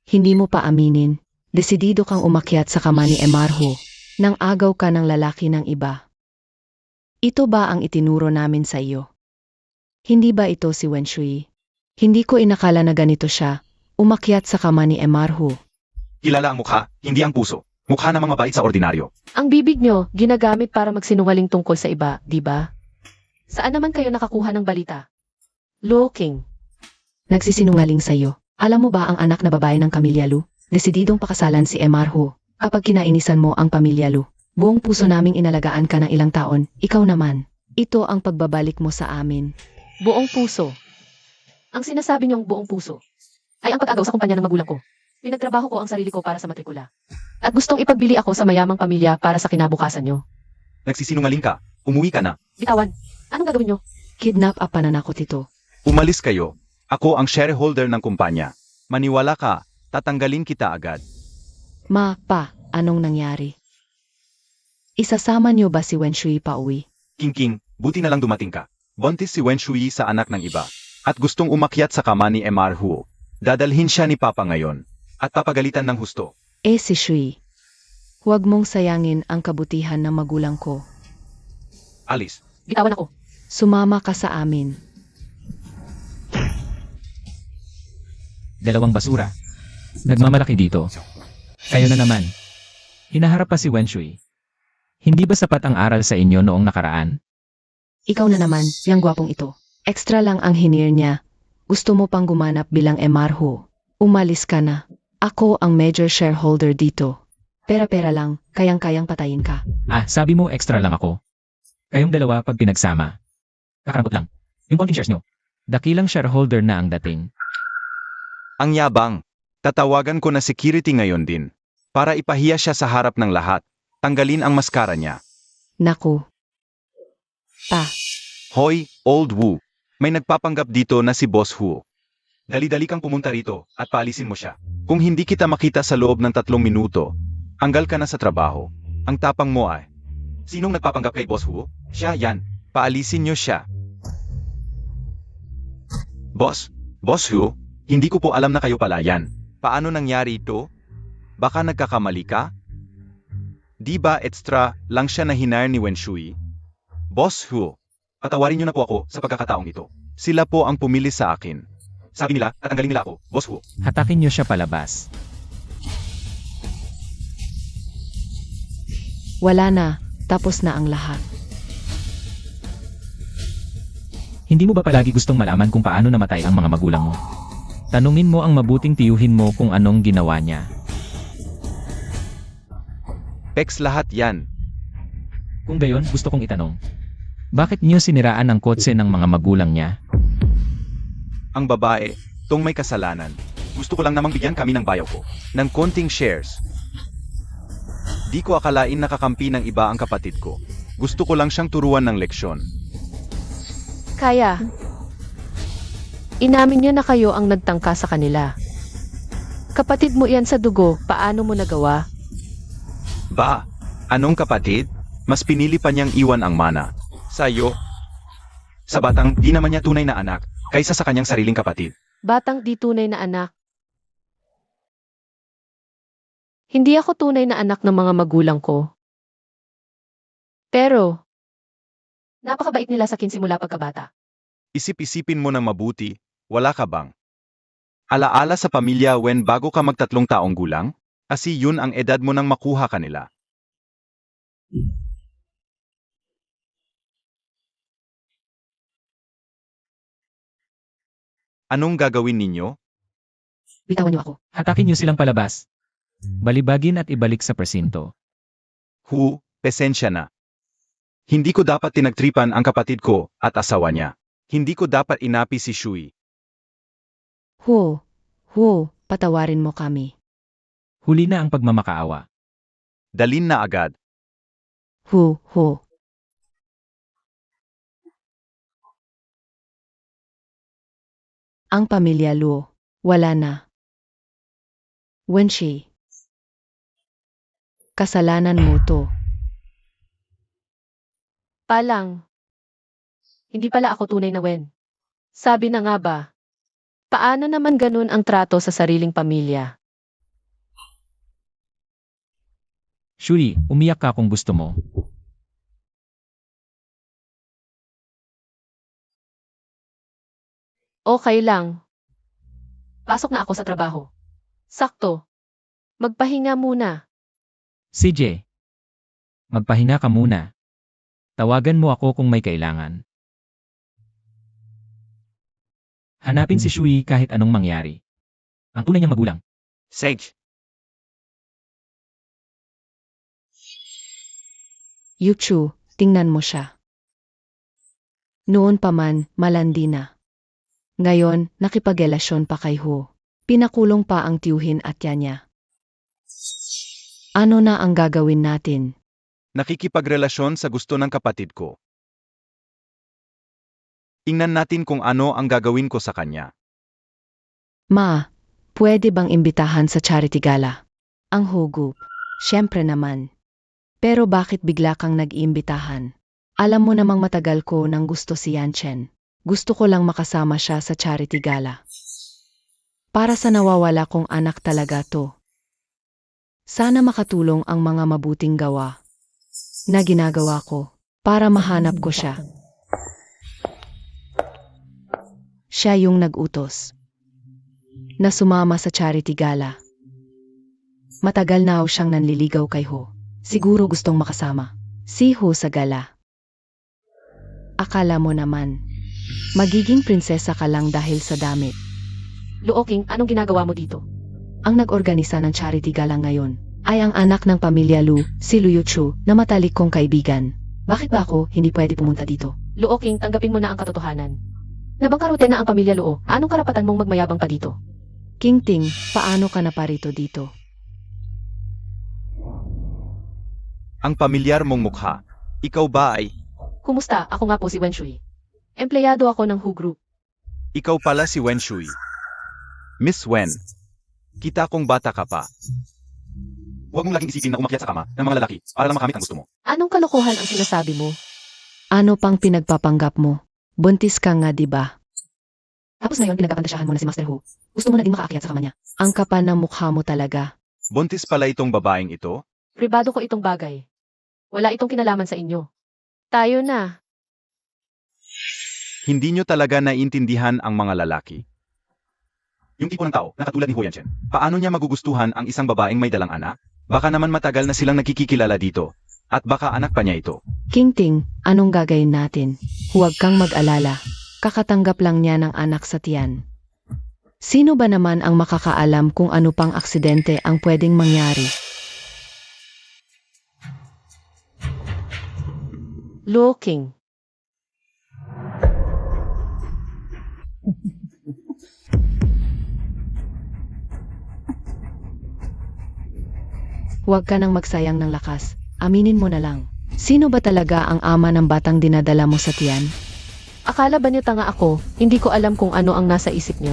Hindi mo pa aminin. Desidido kang umakyat sa kama ni Emarho nang agaw ka ng lalaki ng iba. Ito ba ang itinuro namin sa iyo? Hindi ba ito si Wen Shui? Hindi ko inakala na ganito siya, umakyat sa kama ni Emarho. Kilala ang mukha, hindi ang puso. Mukha na mga bait sa ordinaryo. Ang bibig niyo, ginagamit para magsinungaling tungkol sa iba, di ba? Saan naman kayo nakakuha ng balita? Looking. Nagsisinungaling sa iyo. Alam mo ba ang anak na babae ng Pamilya Lu? Desididong pakasalan si Emarho. Kapag kinainisan mo ang Pamilya Lu, buong puso naming inalagaan ka ng ilang taon, ikaw naman. Ito ang pagbabalik mo sa amin. Buong puso. Ang sinasabi niyong buong puso ay ang pag-agaw sa kumpanya ng magulang ko. Pinagtrabaho ko ang sarili ko para sa matrikula. At gustong ipagbili ako sa mayamang pamilya para sa kinabukasan niyo. Nagsisinungaling ka, umuwi ka na. Bitawan, anong gagawin niyo? Kidnap at pananakot ito. Umalis kayo. Ako ang shareholder ng kumpanya. Maniwala ka, tatanggalin kita agad. Anong nangyari? Isasama niyo ba si Wen Shui pa uwi? King, buti na lang dumating ka. Buntis si Wen Shui sa anak ng iba. At gustong umakyat sa kama ni Emarho. Dadalhin siya ni Papa ngayon. At papagalitan ng husto. Si Shui. Huwag mong sayangin ang kabutihan ng magulang ko. Alis. Bitawan ako. Sumama ka sa amin. 2 basura. Nagmamalaki dito. Kayo na naman. Hinaharap pa si Wen Shui. Hindi ba sapat ang aral sa inyo noong nakaraan? Ikaw na naman, yang gwapong ito. Extra lang ang hinir niya. Gusto mo pang gumanap bilang Emarho. Umalis ka na. Ako ang major shareholder dito. Pera-pera lang, kayang-kayang patayin ka. Sabi mo extra lang ako. Kayong dalawa pag pinagsama. Kakarambot lang. Yung konting shares nyo. Dakilang shareholder na ang dating. Ang yabang. Tatawagan ko na security ngayon din. Para ipahiya siya sa harap ng lahat. Tanggalin ang maskara niya. Naku. Hoy, Old Wu. May nagpapanggap dito na si Boss Hu. Dali-dali kang pumunta rito at paalisin mo siya. Kung hindi kita makita sa loob ng 3 minuto, hanggal ka na sa trabaho. Ang tapang mo ay. Sinong nagpapanggap kay Boss Hu? Siya yan. Paalisin niyo siya. Boss Hu, hindi ko po alam na kayo pala yan. Paano nangyari ito? Baka nagkakamali ka? Di ba extra lang siya na hinire ni Wen Shui? Boss Hu, patawarin niyo na po ako sa pagkakataong ito. Sila po ang pumili sa akin. Sabi nila, tatanggalin nila ako, Boss Hu. Hatakin nyo siya palabas. Wala na. Tapos na ang lahat. Hindi mo ba palagi gustong malaman kung paano namatay ang mga magulang mo? Tanungin mo ang mabuting tiyuhin mo kung anong ginawa niya. Pex lahat yan. Kung gayon, gusto kong itanong. Bakit niyo siniraan ang kotse ng mga magulang niya? Ang babae, tong may kasalanan. Gusto ko lang namang bigyan kami ng bayaw ko. Ng konting shares. Di ko akalain nakakampi ng iba ang kapatid ko. Gusto ko lang siyang turuan ng leksyon. Kaya, inamin niya na kayo ang nagtangka sa kanila. Kapatid mo yan sa dugo, paano mo nagawa? Ba, anong kapatid? Mas pinili pa niyang iwan ang mana. Sa'yo. Sa batang di naman niya tunay na anak, kaysa sa kanyang sariling kapatid. Batang di tunay na anak. Hindi ako tunay na anak ng mga magulang ko. Pero, napakabait nila sa akin simula pagkabata. Isip-isipin mo na mabuti, wala ka bang? Alaala sa pamilya when bago ka mag-3 taong gulang? Kasi yun ang edad mo nang makuha ka nila. Anong gagawin ninyo? Bitawan niyo ako. Hatakin niyo silang palabas. Balibagin at ibalik sa presinto. Hu, pesensya na. Hindi ko dapat tinagtripan ang kapatid ko at asawa niya. Hindi ko dapat inapi si Shui. Patawarin mo kami. Huli na ang pagmamakaawa. Dalin na agad. Hu. Ang pamilya Luo, wala na. Wenshi. Kasalanan mo to. Palang. Hindi pala ako tunay na Wen. Sabi na nga ba? Paano naman ganun ang trato sa sariling pamilya? Shui, umiyak ka kung gusto mo. Okay lang. Pasok na ako sa trabaho. Sakto. Magpahinga muna. CJ, magpahinga ka muna. Tawagan mo ako kung may kailangan. Hanapin si Shui kahit anong mangyari. Ang tunay niyang magulang. Sage. Yuchu, tingnan mo siya. Noon pa man, malandi na. Ngayon, nakipagrelasyon pa kay Hu. Pinakulong pa ang tiyuhin at niya. Ano na ang gagawin natin? Nakikipagrelasyon sa gusto ng kapatid ko. Tingnan natin kung ano ang gagawin ko sa kanya. Ma, pwede bang imbitahan sa charity gala? Ang hugo. Siyempre naman. Pero bakit bigla kang nag-iimbitahan? Alam mo namang matagal ko nang gusto si Yanchen. Gusto ko lang makasama siya sa charity gala. Para sa nawawala kong anak talaga to. Sana makatulong ang mga mabuting gawa na ginagawa ko para mahanap ko siya. Siya yung nag-utos na sumama sa charity gala. Matagal na siyang nanliligaw kay Ho. Siguro gustong makasama si Ho sa gala. Akala mo naman, magiging prinsesa ka lang dahil sa damit. Luoking, anong ginagawa mo dito? Ang nag-organisa ng charity gala ngayon ay ang anak ng pamilya Lu, si Lu Yuchu, na matalik kong kaibigan. Bakit ba ako hindi pwede pumunta dito? Luoking, tanggapin mo na ang katotohanan. Nabangkarote na ang pamilya Luo. Anong karapatan mong magmayabang pa dito? King Ting, paano ka naparito dito? Ang pamilyar mong mukha. Ikaw ba ay... Kumusta? Ako nga po si Wen Shui. Empleyado ako ng Hu Group. Ikaw pala si Wen Shui. Miss Wen. Kita kong bata ka pa. Huwag mong laging isipin na umakyat sa kama ng mga lalaki para lang makamit ang gusto mo. Anong kalokohan ang sinasabi mo? Ano pang pinagpapanggap mo? Buntis ka nga, di ba? Tapos ngayon pinagkapantasyahan mo na si Master Hu. Gusto mo na din makaakyat sa kama niya. Ang kapal ng mukha mo talaga. Buntis pala itong babaeng ito? Pribado ko itong bagay. Wala itong kinalaman sa inyo. Tayo na. Hindi nyo talaga naiintindihan ang mga lalaki. Yung tipo ng tao na katulad ni Ho Yanchen, paano niya magugustuhan ang isang babaeng may dalang anak? Baka naman matagal na silang nakikikilala dito. At baka anak pa niya ito. King Ting, anong gagawin natin? Huwag kang mag-alala. Kakatanggap lang niya ng anak sa tiyan. Sino ba naman ang makakaalam kung ano pang aksidente ang pwedeng mangyari? Luoking. Huwag ka nang magsayang ng lakas. Aminin mo na lang. Sino ba talaga ang ama ng batang dinadala mo sa tiyan? Akala ba niyo tanga ako? Hindi ko alam kung ano ang nasa isip niyo.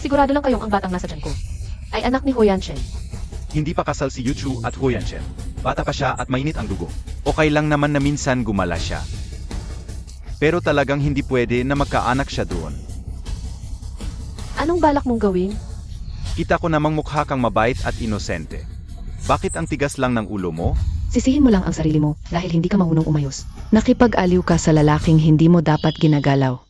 Sigurado lang kayong ang batang nasa tiyan ko ay anak ni Ho Yanchen. Hindi pa kasal si Yuchu at Ho Yanchen. Bata pa siya at mainit ang dugo. Okay lang naman na minsan gumala siya. Pero talagang hindi pwede na magkaanak siya doon. Anong balak mong gawin? Kita ko namang mukha kang mabait at inosente. Bakit ang tigas lang ng ulo mo? Sisihin mo lang ang sarili mo dahil hindi ka marunong umayos. Nakipag-aliw ka sa lalaking hindi mo dapat ginagalaw.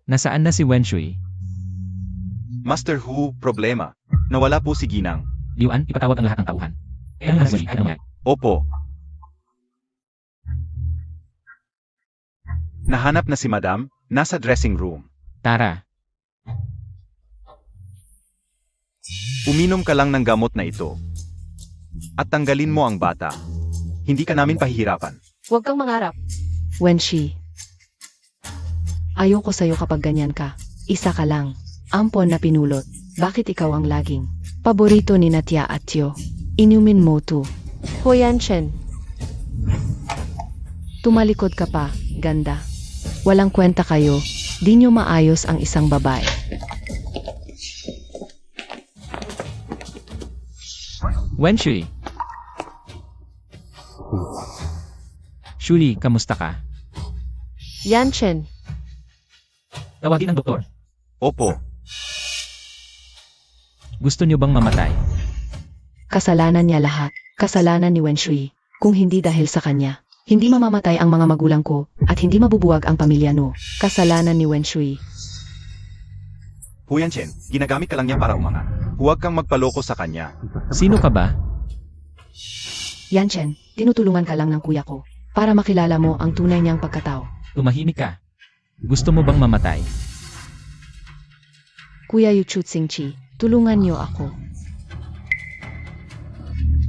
Nasaan na si Wen Shui? Master Hu, problema. Nawala po si Ginang. Liuan, ipatawag ang lahat ng tauhan. Kaya nga si ano nga? Opo. Nahanap na si Madam, nasa dressing room. Tara, Uminom ka lang ng gamot na ito. At tanggalin mo ang bata. Hindi ka namin pahihirapan. Huwag kang mangarap. Wenshi. Ayoko sa'yo kapag ganyan ka. Isa ka lang. Ampon na pinulot. Bakit ikaw ang laging paborito ni Natia at Tio? Inumin mo to. Hu Yanchen. Tumalikod ka pa, ganda. Walang kwenta kayo. Di nyo maayos ang isang babae. Wenshui. Shuli, kamusta ka? Yanchen. Tawagin ang doktor. Opo, Gusto niyo bang mamatay? Kasalanan niya lahat. Kasalanan ni Wenshui. Kung hindi dahil sa kanya, hindi mamamatay ang mga magulang ko at hindi mabubuwag ang pamilya no. Kasalanan ni Wenshui. Huyan Chen, ginagamit ka lang niya para umangat. Huwag kang magpaloko sa kanya. Sino ka ba? Yanchen, tinutulungan ka lang ng kuya ko para makilala mo ang tunay niyang pagkatao. Tumahimik ka. Gusto mo bang mamatay? Kuya Yuchu Tsingchi, tulungan niyo ako.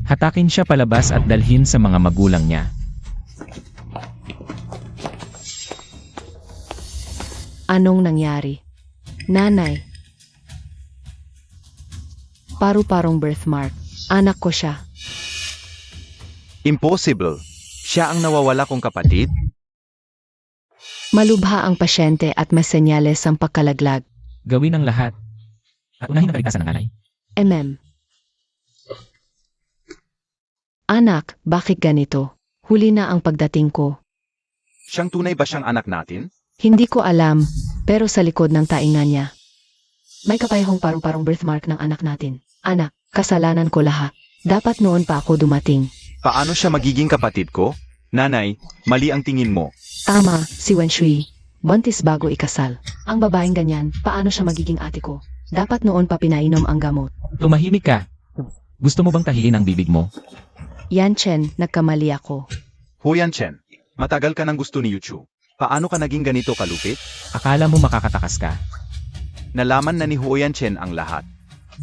Hatakin siya palabas at dalhin sa mga magulang niya. Anong nangyari? Nanay. Paru-parong birthmark. Anak ko siya. Impossible. Siya ang nawawala kong kapatid? Malubha ang pasyente at may senyales ang pagkalaglag. Gawin ang lahat. At unahin ang kaligtasan ng nanay. MM. Anak, bakit ganito? Huli na ang pagdating ko. Siyang tunay ba siyang anak natin? Hindi ko alam, pero sa likod ng tainga niya. May kapayahong paru-parong birthmark ng anak natin. Anak, kasalanan ko lahat. Dapat noon pa ako dumating. Paano siya magiging kapatid ko? Nanay, mali ang tingin mo. Tama, si Wenshui. Buntis bago ikasal. Ang babaeng ganyan, paano siya magiging ate ko? Dapat noon pa pinainom ang gamot. Tumahimik ka. Gusto mo bang tahiin ang bibig mo? Yanchen, nagkamali ako. Huyan Chen, matagal ka nang gusto ni Yuchu. Paano ka naging ganito kalupit? Akala mo makakatakas ka. Nalaman na ni Huyan Chen ang lahat.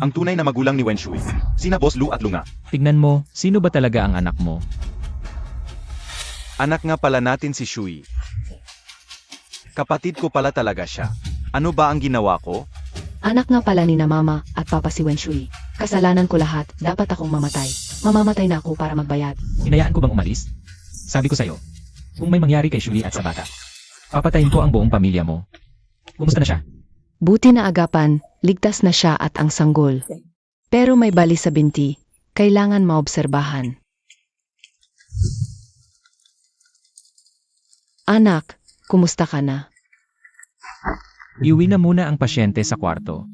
Ang tunay na magulang ni Wenshui, sina Boss Lu at Lunga. Tignan mo, sino ba talaga ang anak mo? Anak nga pala natin si Shui. Kapatid ko pala talaga siya. Ano ba ang ginawa ko? Anak nga pala ni na mama at papa si Wenshui. Kasalanan ko lahat, dapat akong mamatay. Mamamatay na ako para magbayad. Hinayaan ko bang umalis? Sabi ko sa'yo, kung may mangyari kay Shuli at sa bata, papatayin ko ang buong pamilya mo. Kumusta na siya? Buti na agapan, ligtas na siya at ang sanggol. Pero may bali sa binti, kailangan maobserbahan. Anak, kumusta ka na? Iuwi na muna ang pasyente sa kwarto.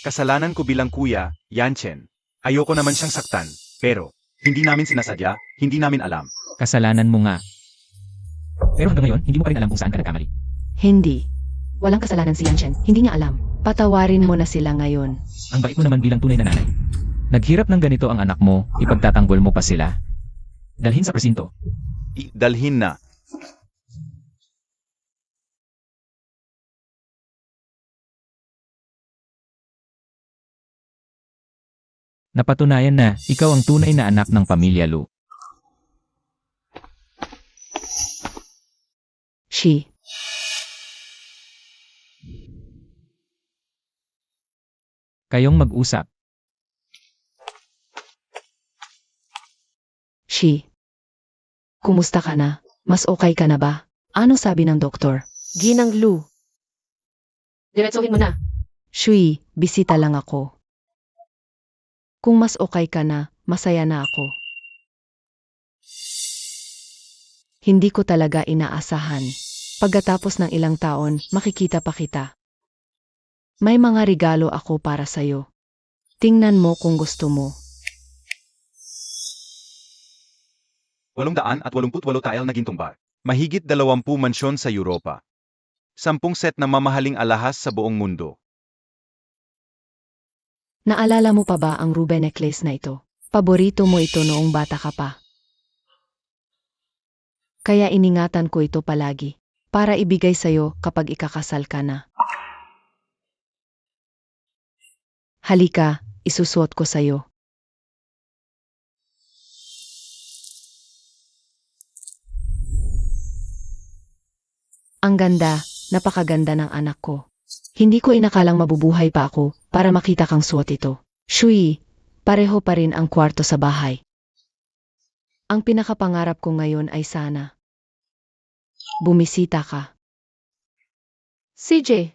Kasalanan ko bilang kuya, Yan Chen. Ayoko naman siyang saktan, pero hindi namin sinasadya, hindi namin alam. Kasalanan mo nga. Pero hanggang ngayon, hindi mo pa rin alam kung saan ka nagkamali. Hindi. Walang kasalanan si Yanchen, hindi niya alam. Patawarin mo na sila ngayon. Ang bait mo naman bilang tunay na nanay. Naghirap ng ganito ang anak mo, ipagtatanggol mo pa sila. Dalhin sa presinto. Dalhin na. Napatunayan na, ikaw ang tunay na anak ng pamilya Lu. She. Kayong mag-usap. She. Kumusta ka na? Mas okay ka na ba? Ano sabi ng doktor? Ginang Lu. Diretsuhin mo na. Shui, bisita lang ako. Kung mas okay ka na, masaya na ako. Hindi ko talaga inaasahan. Pagkatapos ng ilang taon, makikita pa kita. May mga regalo ako para sa'yo. Tingnan mo kung gusto mo. 888 tile na gintumbar. Mahigit 20 mansyon sa Europa. 10 set na mamahaling alahas sa buong mundo. Naalala mo pa ba ang Ruby necklace na ito? Paborito mo ito noong bata ka pa. Kaya iningatan ko ito palagi, para ibigay sa'yo kapag ikakasal ka na. Halika, isusuot ko sa'yo. Ang ganda, napakaganda ng anak ko. Hindi ko inakalang mabubuhay pa ako para makita kang suot ito. Shui, pareho pa rin ang kwarto sa bahay. Ang pinakapangarap ko ngayon ay sana bumisita ka. CJ,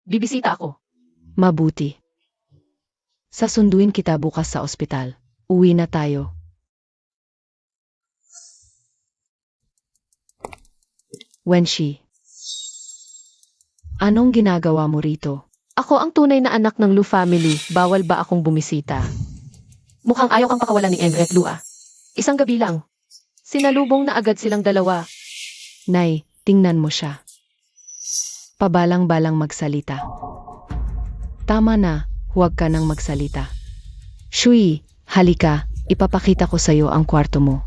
bibisita ako. Mabuti. Sasunduin kita bukas sa ospital. Uwi na tayo. Wenshi, anong ginagawa mo rito? Ako ang tunay na anak ng Lu family, bawal ba akong bumisita? Mukhang ayaw kang pakawalan ni Emre at Lu ah. Isang gabi lang. Sinalubong na agad silang dalawa. Nay, tingnan mo siya. Pabalang-balang magsalita. Tama na, huwag ka nang magsalita. Shui, halika, ipapakita ko sa'yo ang kwarto mo.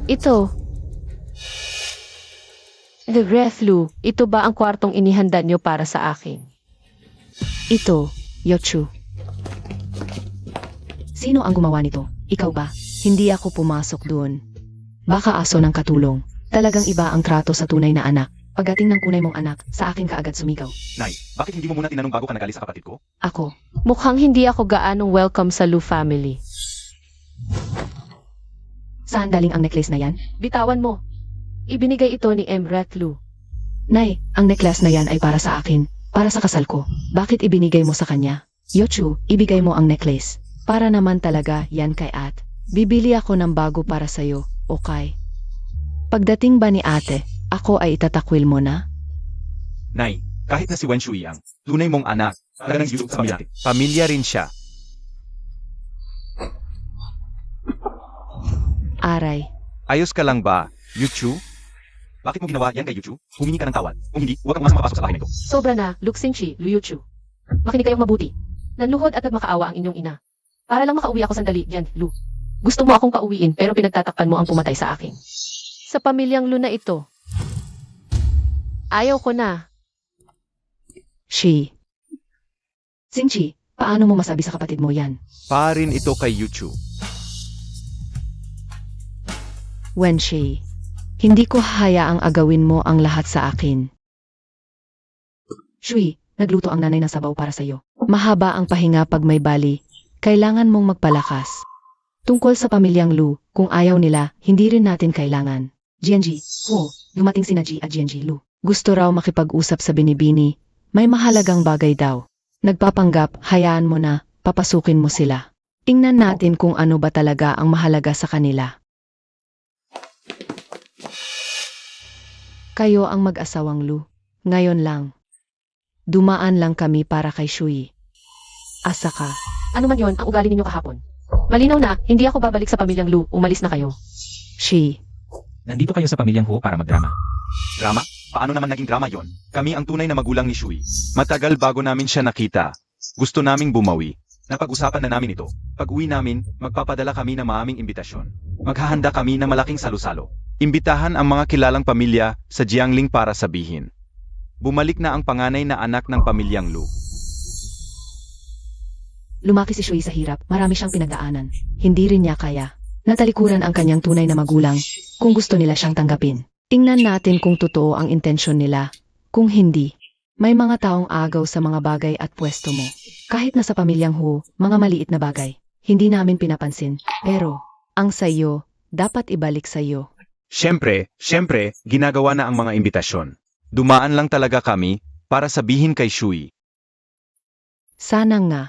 Ito. Lu, ito ba ang kwartong inihanda niyo para sa akin? Ito, Yochu. Sino ang gumawa nito? Ikaw ba? Hindi ako pumasok doon. Baka aso ng katulong. Talagang iba ang trato sa tunay na anak. Pagdating ng kunay mong anak, sa akin ka agad sumigaw. Nay, bakit hindi mo muna tinanong bago ka nagali sa kapatid ko? Ako, Mukhang hindi ako gaanong welcome sa Lu family. saan galing ang necklace na yan? Bitawan mo. Ibinigay ito ni Emre at Lu. Nay, ang necklace na yan ay para sa akin. Para sa kasal ko. Bakit ibinigay mo sa kanya? Yochu, ibigay mo ang necklace. Para naman talaga yan kay At. Bibili ako ng bago para sa'yo, okay? Pagdating ba ni ate, ako ay itatakwil mo na? Nay, kahit na si Wen Shui ang tunay mong anak, talagang yusuf sa pamilya. Pamilya rin siya. Aray, Ayos ka lang ba, Yuchu? Bakit mo ginawa yan kay Yuchu? Humingi ka ng tawad. Kung hindi, huwag kang mapasok sa bahay na ito. Sobra na, Luxinchi, Luyuchu. Makinig kayong mabuti. Nanluhod at nagmakaawa ang inyong ina. Para lang makauwi ako sandali, yan, Lu. Gusto mo akong pauwiin pero pinagtatakpan mo ang pumatay sa akin. Sa pamilyang Lu na ito. Ayaw ko na. Shi. Xingqi, paano mo masabi sa kapatid mo yan? Parin ito kay Yuchu. Wenshi, hindi ko hayaang agawin mo ang lahat sa akin. Shui, nagluto ang nanay ng sabaw para sa'yo. Mahaba ang pahinga pag may bali. Kailangan mong magpalakas. Tungkol sa pamilyang Lu, kung ayaw nila, hindi rin natin kailangan. Jianji, dumating sina Ji at Jianji Lu. Gusto raw makipag-usap sa binibini. May mahalagang bagay daw. Nagpapanggap, hayaan mo na, papasukin mo sila. Tingnan natin kung ano ba talaga ang mahalaga sa kanila. Kayo ang mag-asawang Lu. Ngayon lang. Dumaan lang kami para kay Shui. Asa ka. Ano man yon ang ugali ninyo kahapon. Malinaw na, hindi ako babalik sa pamilyang Lu, umalis na kayo. Shi. Nandito kayo sa pamilyang Ho para magdrama. Drama? Paano naman naging drama yon? Kami ang tunay na magulang ni Shui. Matagal bago namin siya nakita. Gusto naming bumawi. Napag-usapan na namin ito. Pag uwi namin, magpapadala kami ng maaming imbitasyon. Maghahanda kami ng malaking salo-salo. Imbitahan ang mga kilalang pamilya sa Jiangling para sabihin. Bumalik na ang panganay na anak ng pamilyang Lu. Lumaki si Shui sa hirap, marami siyang pinagdaanan. Hindi rin niya kaya. Natalikuran ang kanyang tunay na magulang, kung gusto nila siyang tanggapin. Tingnan natin kung totoo ang intensyon nila. Kung hindi, may mga taong agaw sa mga bagay at pwesto mo. Kahit na sa pamilyang Hu, mga maliit na bagay. Hindi namin pinapansin, pero ang sayo, dapat ibalik sayo. Siyempre, ginagawa na ang mga imbitasyon. Dumaan lang talaga kami para sabihin kay Shui. Sana nga.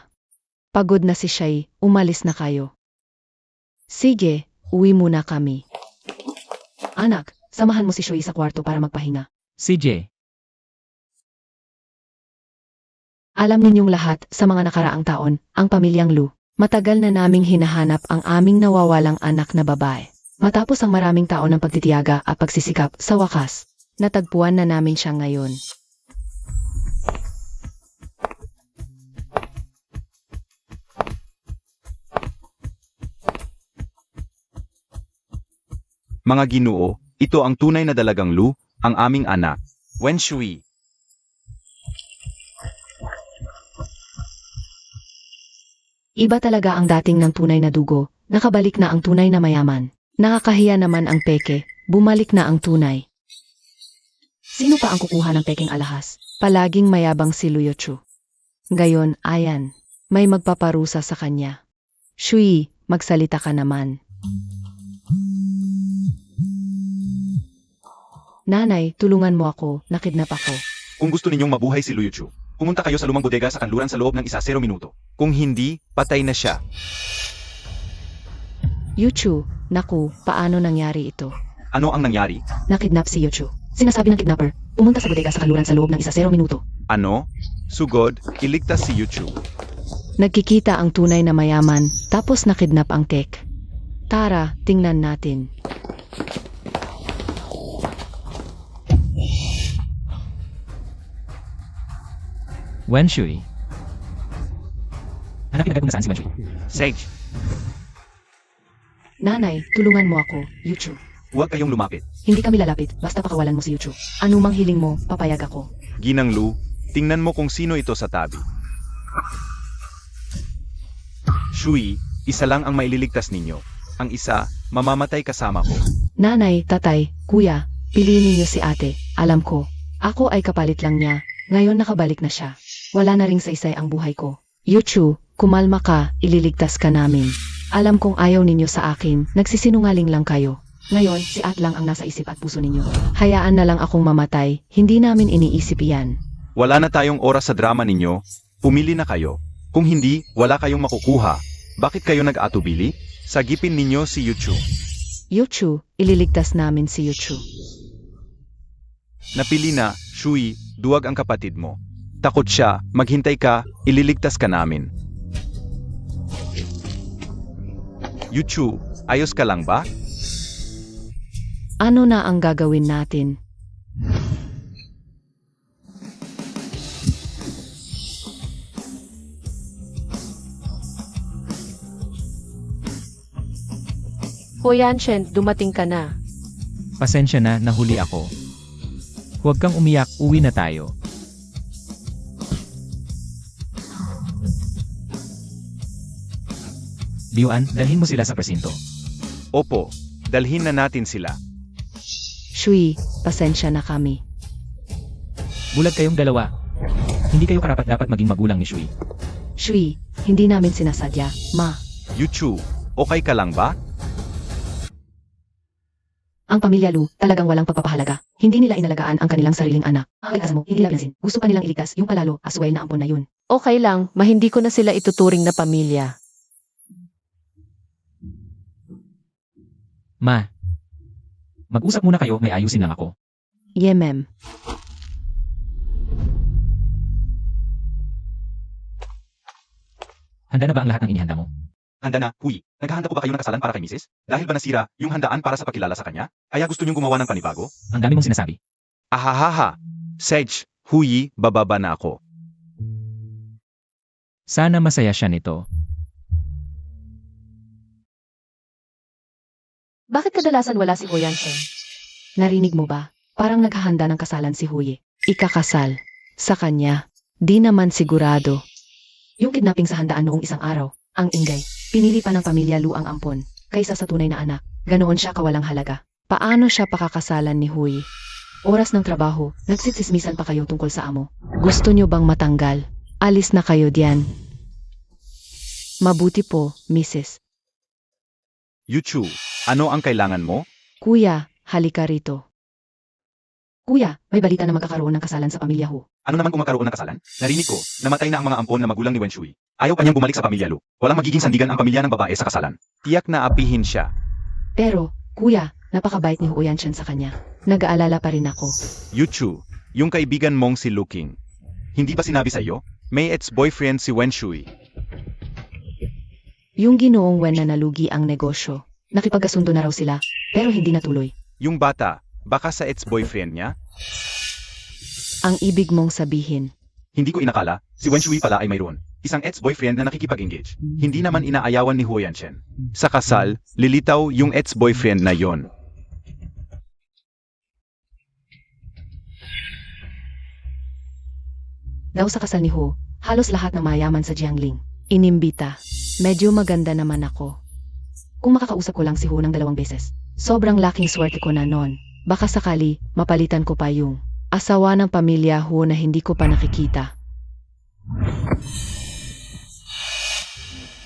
Pagod na si Shai, umalis na kayo. Sige, uwi muna kami. Anak, samahan mo si Shui sa kwarto para magpahinga. CJ, Alam ninyong lahat, sa mga nakaraang taon, ang pamilyang Lu, matagal na naming hinahanap ang aming nawawalang anak na babae. Matapos ang maraming taon ng pagtitiyaga at pagsisikap, sa wakas, natagpuan na namin siya ngayon. Mga Ginoo, ito ang tunay na dalagang Lu, ang aming anak, Wen Shui. Iba talaga ang dating ng tunay na dugo, nakabalik na ang tunay na mayaman. Nakakahiya naman ang peke, bumalik na ang tunay. Sino pa ang kukuha ng peking alahas? Palaging mayabang si Luyochu. Gayon, ayan, may magpaparusa sa kanya. Shui, magsalita ka naman. Nanay, tulungan mo ako, nakidnap ako. Kung gusto ninyong mabuhay si Luyuchu, pumunta kayo sa lumang bodega sa kanluran sa loob ng 0 minuto. Kung hindi, patay na siya. Yuchu, naku, paano nangyari ito? Ano ang nangyari? Nakidnap si Yuchu. Sinasabi ng kidnapper, pumunta sa bodega sa kanluran sa loob ng 0 minuto. Ano? Sugod, iligtas si Yuchu. Nagkikita ang tunay na mayaman, tapos nakidnap ang kek. Tara, tingnan natin. Wen Shui. Hanapin agad kung nasaan si Wen Shui. Sage, Nanay, tulungan mo ako, Yuchu. huwag kayong lumapit. Hindi kami lalapit, basta pakawalan mo si Yuchu. Anumang hiling mo, papayag ako. Ginang Lu, tingnan mo kung sino ito sa tabi. Shui, isa lang ang maililigtas ninyo. Ang isa, mamamatay kasama ko. Nanay, tatay, kuya, piliin ninyo si ate. Alam ko, ako ay kapalit lang niya. Ngayon nakabalik na siya. Wala na ring saysay ang buhay ko. Yuchu, kumalma ka, ililigtas ka namin. Alam kong ayaw ninyo sa akin, nagsisinungaling lang kayo. Ngayon, si At lang ang nasa isip at puso ninyo. Hayaan na lang akong mamatay, hindi namin iniisip iyan. Wala na tayong oras sa drama ninyo. Pumili na kayo. Kung hindi, wala kayong makukuha. Bakit kayo nag-atubili? Sagipin ninyo si Yuchu. Yuchu, ililigtas namin si Yuchu. Napili na, Shui, duwag ang kapatid mo. Takot siya, maghintay ka, ililigtas ka namin. Yuchu, ayos ka lang ba? Ano na ang gagawin natin? Huyanshen, dumating ka na. Pasensya na, nahuli ako. Huwag kang umiyak, uwi na tayo. Biyuan, dalhin mo sila sa presinto. Opo, dalhin na natin sila. Shui, pasensya na kami. Bulag kayong dalawa. Hindi kayo karapat-dapat maging magulang ni Shui. Shui, hindi namin sinasadya, ma. Yuchu, okay ka lang ba? Ang pamilya Lu, talagang walang pagpapahalaga. Hindi nila inalagaan ang kanilang sariling anak. Ang asa mo, hindi nila pinansin. Gusto pa nilang iligtas yung palalo, asway na ampon na yun. Okay lang, mahindi ko na sila ituturing na pamilya. Ma, mag-usap muna kayo, may ayusin lang ako. Yemem. Handa na ba ang lahat ng inihanda mo? Handa na, Hui. Naghahanda po ba kayo ng kasalan para kay Mrs.? Dahil ba nasira yung handaan para sa pakilala sa kanya? Kaya gusto niyong gumawa ng panibago? Ang dami mong sinasabi. Ahahaha. Sage, Hui, bababa na ako. Sana masaya siya nito. Bakit kadalasan wala si Huyanshen? Narinig mo ba? Parang naghahanda ng kasalan si Huye. Ikakasal. Sa kanya. Di naman sigurado. Yung kidnapping sa handaan noong isang araw, ang ingay. Pinili pa ng pamilya Lu ang ampon, kaysa sa tunay na anak. Ganoon siya kawalang halaga. Paano siya pakakasalan ni Huye? Oras ng trabaho, nagsisismisan pa kayo tungkol sa amo. Gusto nyo bang matanggal? Alis na kayo diyan. Mabuti po, Mrs. Yuchu, ano ang kailangan mo? Kuya, halika rito. Kuya, may balita na magkakaroon ng kasalan sa pamilya Hu. Ano naman kung magkaroon ng kasalan? Narinig ko, namatay na ang mga ampon na magulang ni Wen Shui. Ayaw pa niyang bumalik sa pamilya Lu. Walang magiging sandigan ang pamilya ng babae sa kasalan. Tiyak na apihin siya. Pero, kuya, napakabait ni Huyanshen sa kanya. Nag-aalala pa rin ako. Yuchu, yung kaibigan mong si Luking. Hindi ba sinabi sa iyo? May ex-boyfriend si Wen Shui. Yung ginoong Wen na nalugi ang negosyo. Nakipagkasundo na raw sila, pero hindi natuloy. Yung bata, baka sa ex-boyfriend niya? Ang ibig mong sabihin. Hindi ko inakala, si Wen Shui pala ay mayroon. Isang ex-boyfriend na nakikipag-engage. Hindi naman inaayawan ni Huyanshen. Sa kasal, lilitaw yung ex-boyfriend na yon. Daw sa kasal ni Hu, halos lahat ng mayaman sa Jiangling. Inimbita. Medyo maganda naman ako. Kung makakausap ko lang si Hu ng 2 beses. Sobrang laking swerte ko na nun. Baka sakali, mapalitan ko pa yung asawa ng pamilya Hu na hindi ko pa nakikita.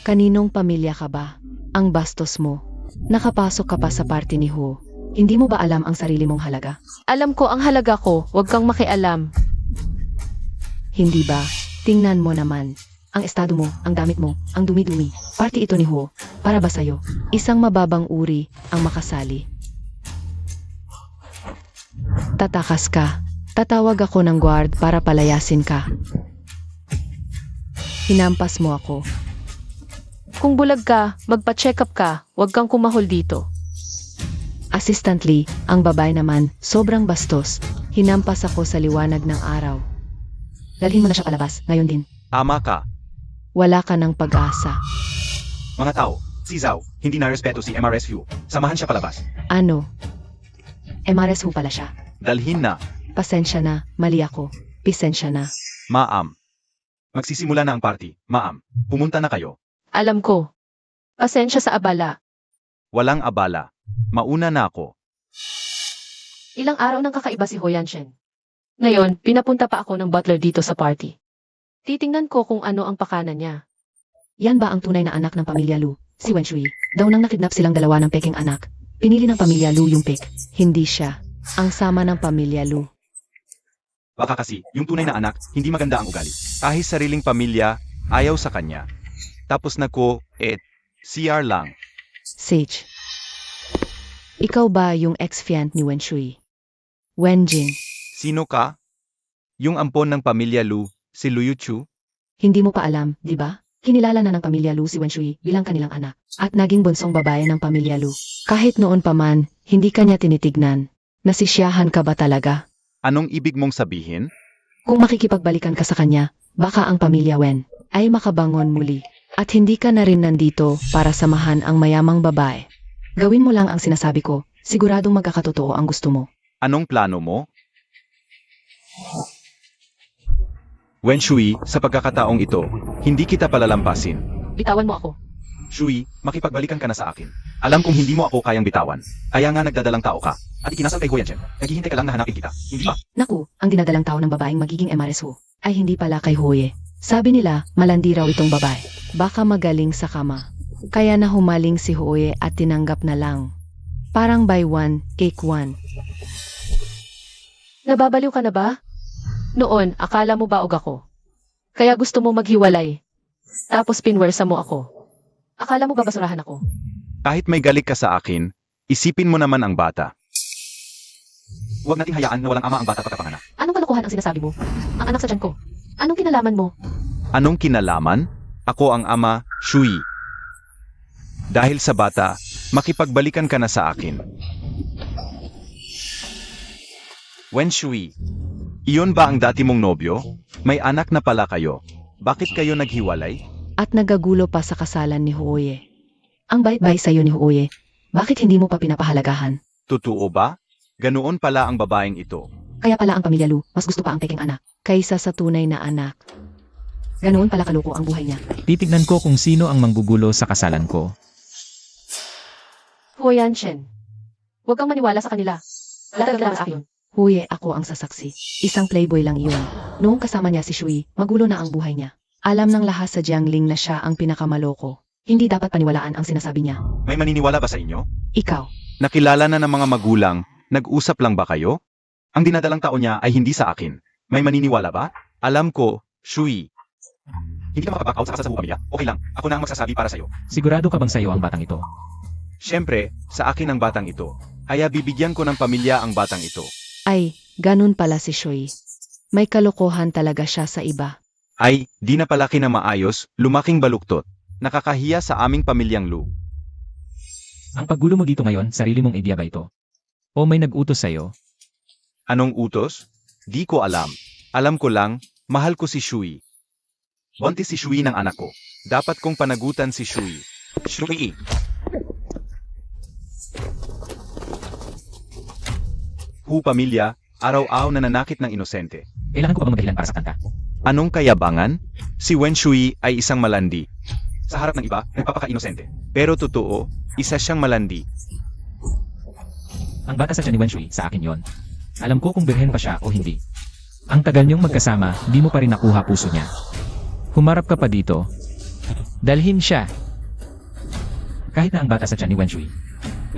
Kaninong pamilya ka ba? Ang bastos mo. Nakapasok ka pa sa party ni Hu. Hindi mo ba alam ang sarili mong halaga? Alam ko ang halaga ko, huwag kang makialam. Hindi ba? Tingnan mo naman. Ang estado mo, ang damit mo, ang dumi-dumi. Party ito ni Hu. Para ba sa'yo? Isang mababang uri ang makasali. Tatakas ka. Tatawag ako ng guard para palayasin ka. Hinampas mo ako. Kung bulag ka, magpa-check up ka, huwag kang kumahol dito. Assistantly, ang babae naman, sobrang bastos. Hinampas ako sa liwanag ng araw. Dalhin mo na siya palabas, ngayon din. Ama ka. Wala ka ng pag-asa. Mga tao, si Zhao, hindi na respeto si MRSU. Samahan siya palabas. Ano? MRS Hu pala siya. Dalhin na. Pasensya na, mali ako. Pisensya na. Ma'am. Magsisimula na ang party. Ma'am, pumunta na kayo. Alam ko. Pasensya sa abala. Walang abala. Mauna na ako. Ilang araw nang kakaiba si Ho Yanshen. Ngayon, pinapunta pa ako ng butler dito sa party. Titingnan ko kung ano ang pakana niya. Yan ba ang tunay na anak ng pamilya Lu? Si Wen Shui. Daw nang nakidnap silang 2 ng peking anak. Pinili ng pamilya Lu yung pek. Hindi siya. Ang sama ng pamilya Lu. Baka kasi, yung tunay na anak, hindi maganda ang ugali. Kahit sariling pamilya, ayaw sa kanya. Tapos CR lang. Sage. Ikaw ba yung ex-fiant ni Wen Shui? Wen Jing. Sino ka? Yung ampon ng pamilya Lu, si Liu Chu? Hindi mo pa alam, di ba? Kinilala na ng pamilya Lu si Wen Shui bilang kanilang anak. At naging bunsong babae ng pamilya Lu. Kahit noon pa man, hindi kanya tinitignan. Nasisiyahan ka ba talaga? Anong ibig mong sabihin? Kung makikipagbalikan ka sa kanya, baka ang pamilya Wen ay makabangon muli. At hindi ka na rin nandito para samahan ang mayamang babae. Gawin mo lang ang sinasabi ko, siguradong magkakatotoo ang gusto mo. Anong plano mo? Wen Shui, sa pagkakataong ito, hindi kita palalampasin. Bitawan mo ako. Shui, makipagbalikan ka na sa akin. Alam kong hindi mo ako kayang bitawan. Kaya nga nagdadalang tao ka. At ikinasal kay Ho Yanshen. Naghihintay ka lang na hanapin kita. Hindi ba? Naku, ang dinadalang tao ng babaeng magiging MRS Hu ay hindi pala kay Huye. Sabi nila, malandi raw itong babae. Baka magaling sa kama. Kaya na humaling si Huye at tinanggap na lang. Parang buy one, cake one. Nababaliw ka na ba? Noon, akala mo baog ako. Kaya gusto mo maghiwalay. Tapos pinwersa mo ako. Akala mo babasurahan ako. Kahit may galit ka sa akin, isipin mo naman ang bata. Huwag nating hayaan na walang ama ang bata pagkapanganak. Anong kalokohan ang sinasabi mo? Ang anak sa tiyan ko. Anong kinalaman mo? Anong kinalaman? Ako ang ama, Shui. Dahil sa bata, makipagbalikan ka na sa akin. Wen Shui, iyon ba ang dati mong nobyo? May anak na pala kayo. Bakit kayo naghiwalay? At nagagulo pa sa kasalan ni Huye. Ang bait-bait sa'yo ni Huye. Bakit hindi mo pa pinapahalagahan? Totoo ba? Ganoon pala ang babaeng ito. Kaya pala ang pamilya Lu, mas gusto pa ang peking anak kaysa sa tunay na anak. Ganoon pala kaloko ang buhay niya. Titignan ko kung sino ang manggugulo sa kasalan ko. Ho Yanshen. Huwag kang maniwala sa kanila. Wala talaga sa akin. Huye, ako ang sasaksi. Isang playboy lang iyon. Noong kasama niya si Shui, magulo na ang buhay niya. Alam ng lahat sa Jiangling na siya ang pinakamaloko. Hindi dapat paniwalaan ang sinasabi niya. May maniniwala ba sa inyo? Ikaw. Nakilala na ng mga magulang, nag-usap lang ba kayo? Ang dinadalang tao niya ay hindi sa akin. May maniniwala ba? Alam ko, Shui. Hindi ka makapag-out sa kasasabu pamilya? Okay lang, ako na ang magsasabi para sa'yo. Sigurado ka bang sa'yo ang batang ito? Siyempre, sa akin ang batang ito. Kaya bibigyan ko ng pamilya ang batang ito. Ay, ganun pala si Shui. May kalokohan talaga siya sa iba. Ay, di na palaki na maayos, lumaking baluktot. Nakakahiya sa aming pamilyang Lu. Ang paggulo mo dito ngayon, sarili mong idea ba ito? O may nag-utos sa'yo? Anong utos? Di ko alam. Alam ko lang, mahal ko si Shui. Buntis si Shui ng anak ko. Dapat kong panagutan si Shui. Shui! Hu pamilya, araw-araw nananakit ng inosente. Kailangan ko ba bang magdahilan para saktan ka? Anong kayabangan? Si Wen Shui ay isang malandi. Sa harap ng iba, nagpapaka-inosente. Pero totoo, isa siyang malandi. Ang bata sa tiyan ni Wen Shui, sa akin yon. Alam ko kung birhen pa siya o hindi. Ang tagal niyong magkasama, di mo pa rin nakuha puso niya. Humarap ka pa dito. Dalhin siya. Kahit na ang bata sa tiyan ni Wen Shui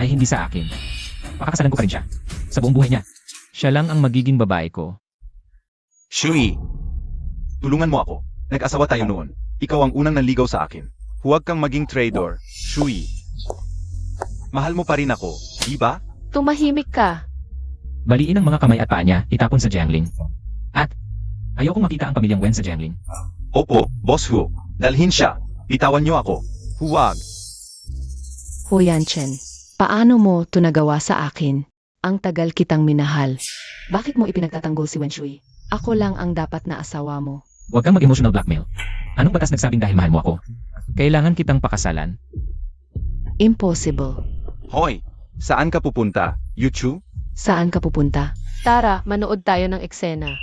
ay hindi sa akin, pakakasalan ko pa rin siya. Sa buong buhay niya. Siya lang ang magiging babae ko. Shui, tulungan mo ako. Nag-asawa tayo noon. Ikaw ang unang nanligaw sa akin. Huwag kang maging traitor, Shui. Mahal mo pa rin ako, di ba? Tumahimik ka. Baliin ang mga kamay at paa niya, itapon sa Jiangling. At, ayokong makita ang pamilyang Wen sa Jiangling. Opo, Boss Hu. Dalhin siya. Bitawan niyo ako. Huwag. Hu Yanchen, paano mo ito nagawa sa akin? Ang tagal kitang minahal. Bakit mo ipinagtatanggol si Wen Shui? Ako lang ang dapat na asawa mo. Huwag kang mag-emotional blackmail. Anong batas nagsabing dahil mahal mo ako? Kailangan kitang pakasalan. Impossible. Hoy, saan ka pupunta, Yuchu? Saan ka pupunta? Tara, manood tayo ng eksena.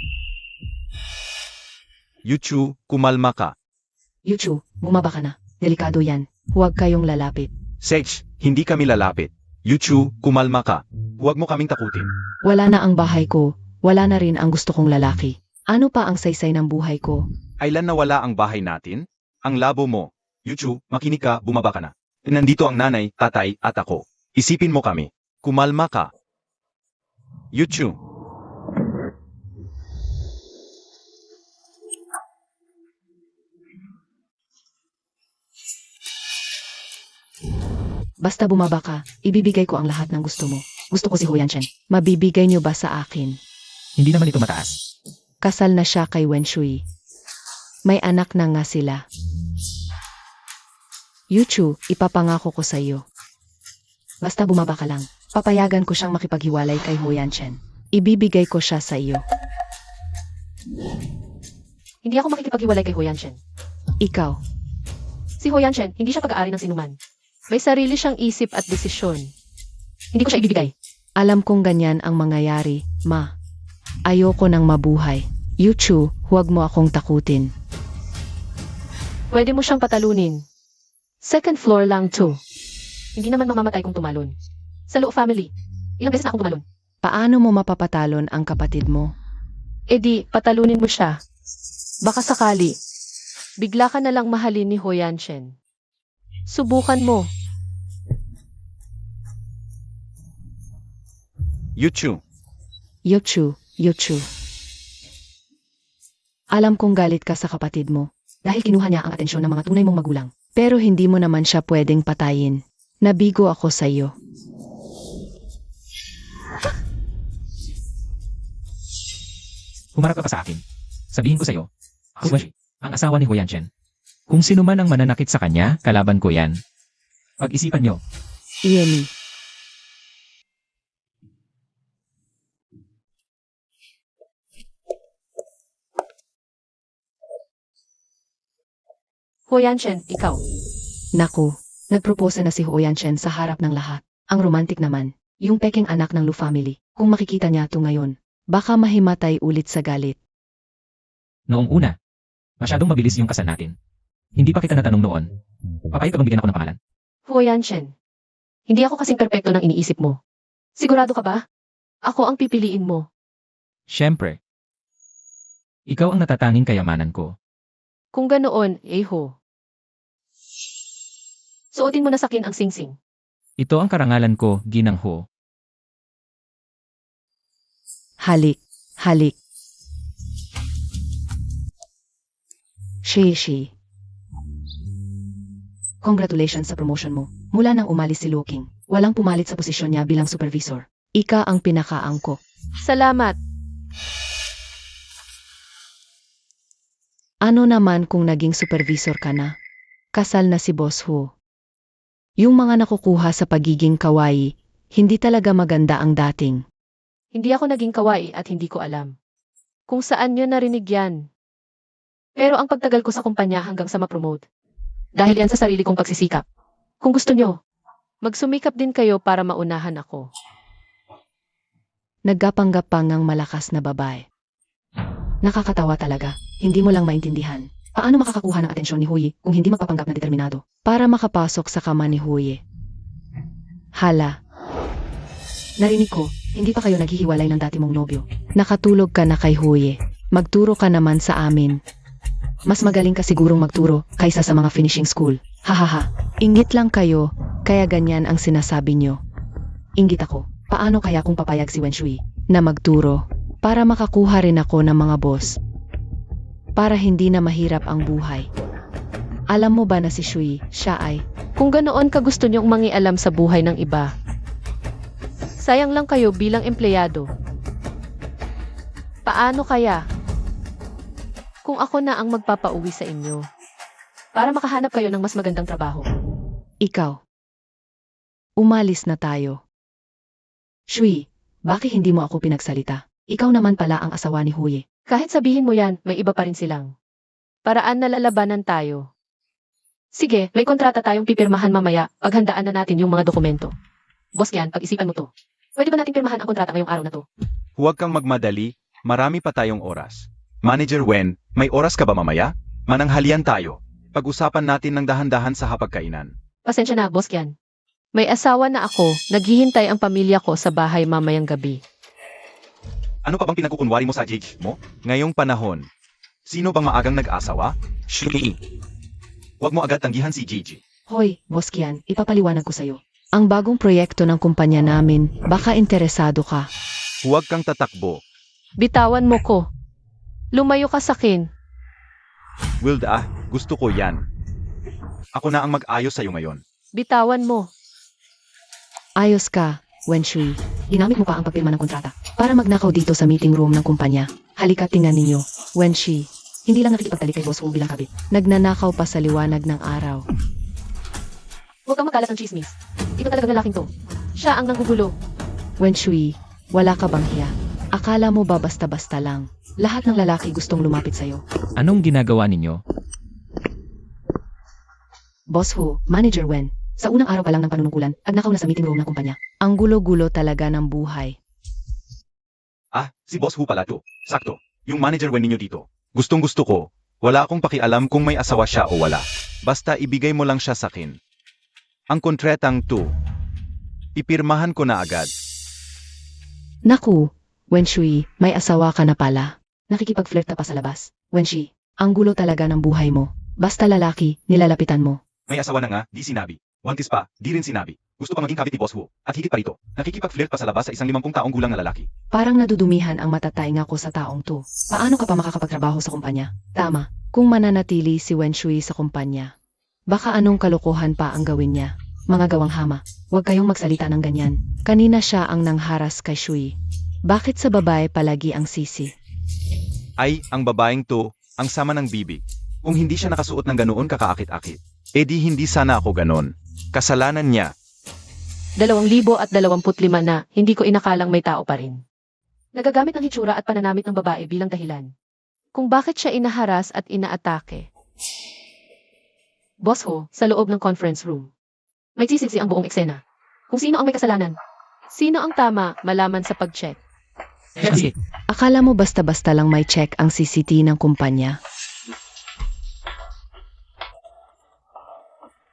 Yuchu, kumalma ka. Yuchu, bumaba ka na. Delikado yan. Huwag kayong lalapit. Sage, hindi kami lalapit. Yuchu, kumalma ka. Huwag mo kaming takutin. Wala na ang bahay ko. Wala na rin ang gusto kong lalaki. Ano pa ang saysay ng buhay ko? Kailan nawala ang bahay natin? Ang labo mo. Yuchu, makinig ka, bumaba ka na. Nandito ang nanay, tatay, at ako. Isipin mo kami. Kumalma ka. Yuchu. Basta bumaba ka, ibibigay ko ang lahat ng gusto mo. Gusto ko si Hu Yanchen. Mabibigay niyo ba sa akin? Hindi naman ito mataas. Kasal na siya kay Wen Shui. May anak na nga sila. Yuchu, ipapangako ko sa iyo. Basta bumaba ka lang. Papayagan ko siyang makipaghiwalay kay Hu Yanchen. Ibibigay ko siya sa iyo. Hindi ako makikipaghiwalay kay Hu Yanchen. Ikaw, Si Hu Yanchen, hindi siya pag-aari ng sinuman. May sarili siyang isip at desisyon. Hindi ko siya ibibigay. alam kong ganyan ang mangyayari, ma. Ayoko nang mabuhay. Yuchu, huwag mo akong takutin. Pwede mo siyang patalunin. Second floor lang to. Hindi naman mamamatay kung tumalon. Sa Luo family, ilang beses na akong tumalon. Paano mo mapapatalon ang kapatid mo? E di, patalunin mo siya. Baka sakali, bigla ka na lang mahalin ni Ho Yanchen. Subukan mo. Yuchu. Yuchu, Yuchu. Alam kong galit ka sa kapatid mo. Dahil kinuha niya ang atensyon ng mga tunay mong magulang. Pero hindi mo naman siya pwedeng patayin. Nabigo ako sa iyo. Humarap ka pa sa akin. Sabihin ko sa'yo, ako si Wen Shui, ang asawa ni Hu Yanchen. Kung sino man ang mananakit sa kanya, kalaban ko yan. Pag-isipan nyo, Iemi. Ho Yanchen, ikaw. Naku, nagpropose na si Hu Yanchen sa harap ng lahat. Ang romantic naman, yung peking anak ng Lu family. Kung makikita niya to ngayon, baka mahimatay ulit sa galit. noong una, masyadong mabilis yung kasal natin. Hindi pa kita natanong noon. Papayag ka bang bigyan ako ng pangalan? Ho Yanchen, hindi ako kasing perpekto ng iniisip mo. Sigurado ka ba? Ako ang pipiliin mo. Siyempre. Ikaw ang natatanging kayamanan ko. Kung ganoon, Ho. Suotin mo na sa akin ang singsing. Ito ang karangalan ko, Ginang Ho. Halik, halik. Shi. Congratulations sa promotion mo. Mula nang umalis si Luking, walang pumalit sa posisyon niya bilang supervisor. Ika ang pinakaangkop. Salamat. Ano naman kung naging supervisor ka na? Kasal na si Boss Hu. Yung mga nakukuha sa pagiging kawaii, hindi talaga maganda ang dating. Hindi ako naging kawaii at hindi ko alam kung saan niyo narinig yan. Pero ang pagtagal ko sa kumpanya hanggang sa ma-promote. Dahil yan sa sarili kong pagsisikap. Kung gusto nyo, magsumikap din kayo para maunahan ako. Naggapanggap-pangang malakas na babae. Nakakatawa talaga, hindi mo lang maintindihan. Paano makakakuha ng atensyon ni Huyi kung hindi magpapanggap na determinado? Para makapasok sa kama ni Huyi. Hala. Narinig ko, hindi pa kayo naghihiwalay ng dati mong nobyo. Nakatulog ka na kay Huyi. Magturo ka naman sa amin. Mas magaling ka sigurong magturo kaysa sa mga finishing school. Hahaha. Inggit lang kayo, kaya ganyan ang sinasabi nyo. Inggit ako. Paano kaya kung papayag si Wen Shui na magturo para makakuha rin ako ng mga boss? Para hindi na mahirap ang buhay. Alam mo ba na si Shui, siya ay... Kung ganoon ka gusto niyong mangialam sa buhay ng iba, sayang lang kayo bilang empleyado. Paano kaya kung ako na ang magpapauwi sa inyo para makahanap kayo ng mas magandang trabaho? Ikaw. Umalis na tayo. Shui, bakit hindi mo ako pinagsalita? Ikaw naman pala ang asawa ni Huyi. Kahit sabihin mo yan, may iba pa rin silang paraan na lalabanan tayo. Sige, may kontrata tayong pipirmahan mamaya. Paghandaan na natin yung mga dokumento. Boss yan, pag-isipan mo to. Pwede ba natin pirmahan ang kontrata ngayong araw na to? Huwag kang magmadali, marami pa tayong oras. Manager Wen, may oras ka ba mamaya? Mananghalian tayo. Pag-usapan natin ng dahan-dahan sa hapagkainan. Pasensya na, boss yan. May asawa na ako, naghihintay ang pamilya ko sa bahay mamayang gabi. Ano pa bang pinagkukunwari mo sa Gigi mo? Ngayong panahon, sino bang maagang nag-asawa? Shui. Huwag mo agad tanggihan si Gigi. Hoy, Boss Kian, ipapaliwanag ko sa'yo. Ang bagong proyekto ng kumpanya namin, baka interesado ka. Huwag kang tatakbo. Bitawan mo ko. Lumayo ka sa akin. Wilda, gusto ko yan. Ako na ang mag-ayos sa'yo ngayon. Bitawan mo. Ayos ka, Wen Shui. Ginamit mo pa ang pagpirma ng kontrata para magnakaw dito sa meeting room ng kumpanya. Halika tingnan ninyo, Wen Shui. Hindi lang nakikipagtalik kay Boss Wu bilang kabit. Nagnanakaw pa sa liwanag ng araw. Huwag kang magkalat ng chismis. Ito talagang lalaking to. Siya ang nanggugulo. Wen Shui, wala ka bang hiya? Akala mo ba basta-basta lang? Lahat ng lalaki gustong lumapit sa'yo. Anong ginagawa ninyo? Boss Wu, Manager Wen, sa unang araw pa lang ng panunungkulan, agnakaw na sa meeting room ng kumpanya. Ang gulo-gulo talaga ng buhay. Ah, si Boss Hu pala to. Sakto. Yung manager Wen ninyo dito. Gustong-gusto ko. Wala akong pakialam kung may asawa siya o wala. Basta ibigay mo lang siya sakin. Ang kontratang to, ipirmahan ko na agad. Naku, Wen Shui, may asawa ka na pala. Nakikipag-flirt ka pa sa labas. Wen Shui, ang gulo talaga ng buhay mo. Basta lalaki, nilalapitan mo. May asawa na nga, di sinabi. Wantis pa, di rin sinabi. Gusto pa maging kabit ni Boss Hu. At higit pa rito, nakikipag-flirt pa sa labas sa isang 50 taong gulang na lalaki. Parang nadudumihan ang matatainga ko sa taong to. Paano ka pa makakapagtrabaho sa kumpanya? Tama, kung mananatili si Wen Shui sa kumpanya. Baka anong kalokohan pa ang gawin niya. Mga gawang hama, huwag kayong magsalita ng ganyan. Kanina siya ang nangharas kay Shui. Bakit sa babae palagi ang sisi? Ay, ang babaeng to, ang sama ng bibig. Kung hindi siya nakasuot ng ganoon kakaakit-akit, di hindi sana ako ganon. Kasalanan niya. 2025 na, hindi ko inakalang may tao pa rin. Nagagamit ng hitsura at pananamit ng babae bilang dahilan kung bakit siya inaharas at inaatake. Boss Ho, sa loob ng conference room. May sisiksi ang buong eksena. Kung sino ang may kasalanan, sino ang tama, malaman sa pag-check. Sige. Akala mo basta-basta lang may check ang CCTV ng kumpanya?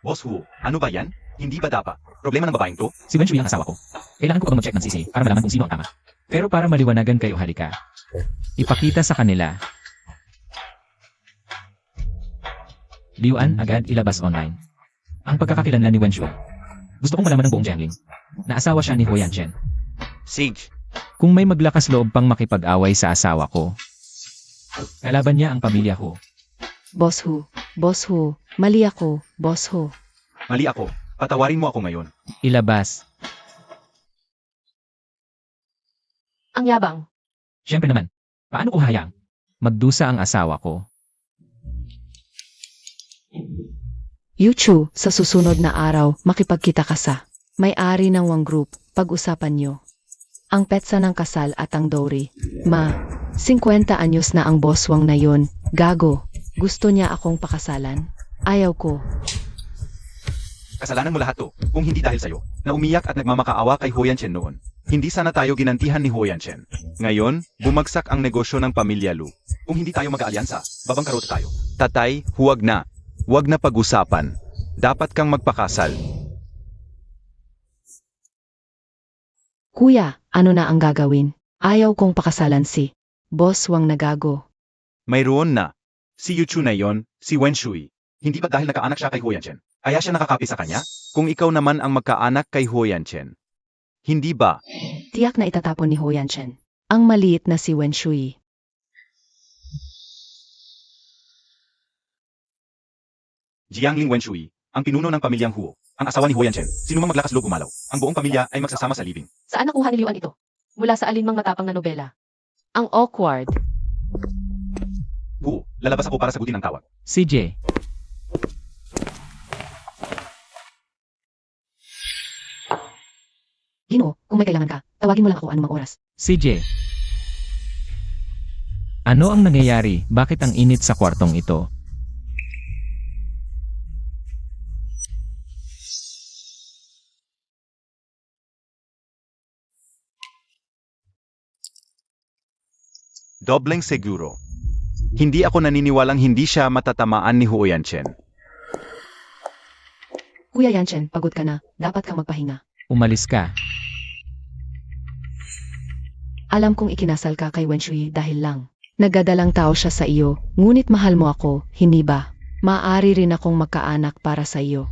Boss Hu, ano ba yan? Hindi ba dapat? Problema ng babaeng to? Si Wen Shui ang asawa ko. Kailangan ko bang mag-check ng CC para malaman kung sino ang tama. Pero para maliwanagan kayo, halika. Ipakita sa kanila. Liuan agad ilabas online. Ang pagkakakilanlan ni Wen Shui. Gusto kong malaman ng buong Jiangling na asawa siya ni Ho Yanchen. Sige. Kung may maglakas loob pang makipag-away sa asawa ko, kalaban niya ang pamilya ko. Boss Hu, mali ako, Boss Hu. Mali ako. Patawarin mo ako ngayon. Ilabas. Ang yabang. Siyempre naman, paano ko hayang magdusa ang asawa ko? Yuchu, sa susunod na araw, makipagkita ka sa may-ari ng Wang Group, pag-usapan nyo. Ang petsa ng kasal at ang dowry. 50 anyos na ang boss Wang na yon. Gago. Gusto niya akong pakasalan? Ayaw ko. Kasalanan mo lahat to, kung hindi dahil sa'yo, na umiyak at nagmamakaawa kay Ho Yanchen noon. Hindi sana tayo ginantihan ni Huyanchen. Ngayon, bumagsak ang negosyo ng pamilya Lu. Kung hindi tayo mag-aalyansa, babangkarota tayo. Tatay, huwag na. Huwag na pag-usapan. Dapat kang magpakasal. Kuya, ano na ang gagawin? Ayaw kong pakasalan si Boss Wang Nagago. Mayroon na. Si Yuchu na yon, si Wen Shui. Hindi ba dahil nakaanak siya kay Huyanchen? Kaya siya nakakapi sa kanya? Kung ikaw naman ang magkaanak kay Huyanchen. Hindi ba? Tiyak na itatapon ni Ho Yanchen. Ang maliit na si Wen Shui. Jiangling Wen Shui, ang pinuno ng pamilyang Huo, ang asawa ni Huyanchen. Sino mang maglakas loob gumalaw, ang buong pamilya ay magsasama sa libing. Saan nakuha ni Liuan ito? Mula sa alinmang matapang na nobela. Ang awkward. Huo, lalabas ako para sagutin ang tawag. CJ, Ginoo, kung may kailangan ka, tawagin mo lang ako anumang oras. CJ. Ano ang nangyayari? Bakit ang init sa kwartong ito? Dobleng seguro. Hindi ako naniniwalang hindi siya matatamaan ni Huyanchen. Kuya Yanchen, pagod ka na. Dapat kang magpahinga. Umalis ka. Alam kong ikinasal ka kay Wen Shui dahil lang. Nagdadalang tao siya sa iyo, ngunit mahal mo ako, hindi ba? Maaari rin akong magkaanak para sa iyo.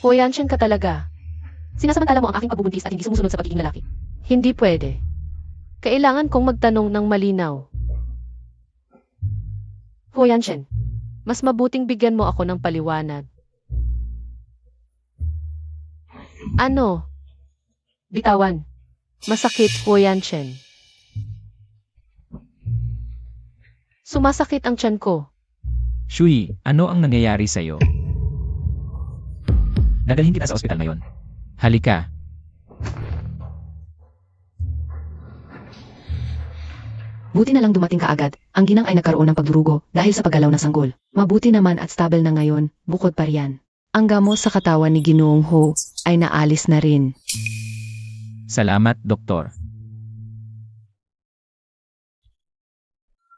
Huyanchen ka talaga. Sinasamantala mo ang aking pagbubuntis at hindi sumusunod sa pagiging lalaki. Hindi pwede. Kailangan kong magtanong ng malinaw. Huyanchen, mas mabuting bigyan mo ako ng paliwanag. Ano? Bitawan. Masakit, Huyanchen. Sumasakit ang tiyan ko. Shui, ano ang nangyayari sa'yo? Dadalhin kita sa ospital ngayon. Halika. Buti na lang dumating ka agad. Ang ginang ay nagkaroon ng pagdurugo dahil sa paggalaw ng sanggol. Mabuti naman at stable na ngayon, bukod pa riyan. Ang gamot sa katawan ni Ginoong Ho ay naalis na rin. Salamat, Doktor.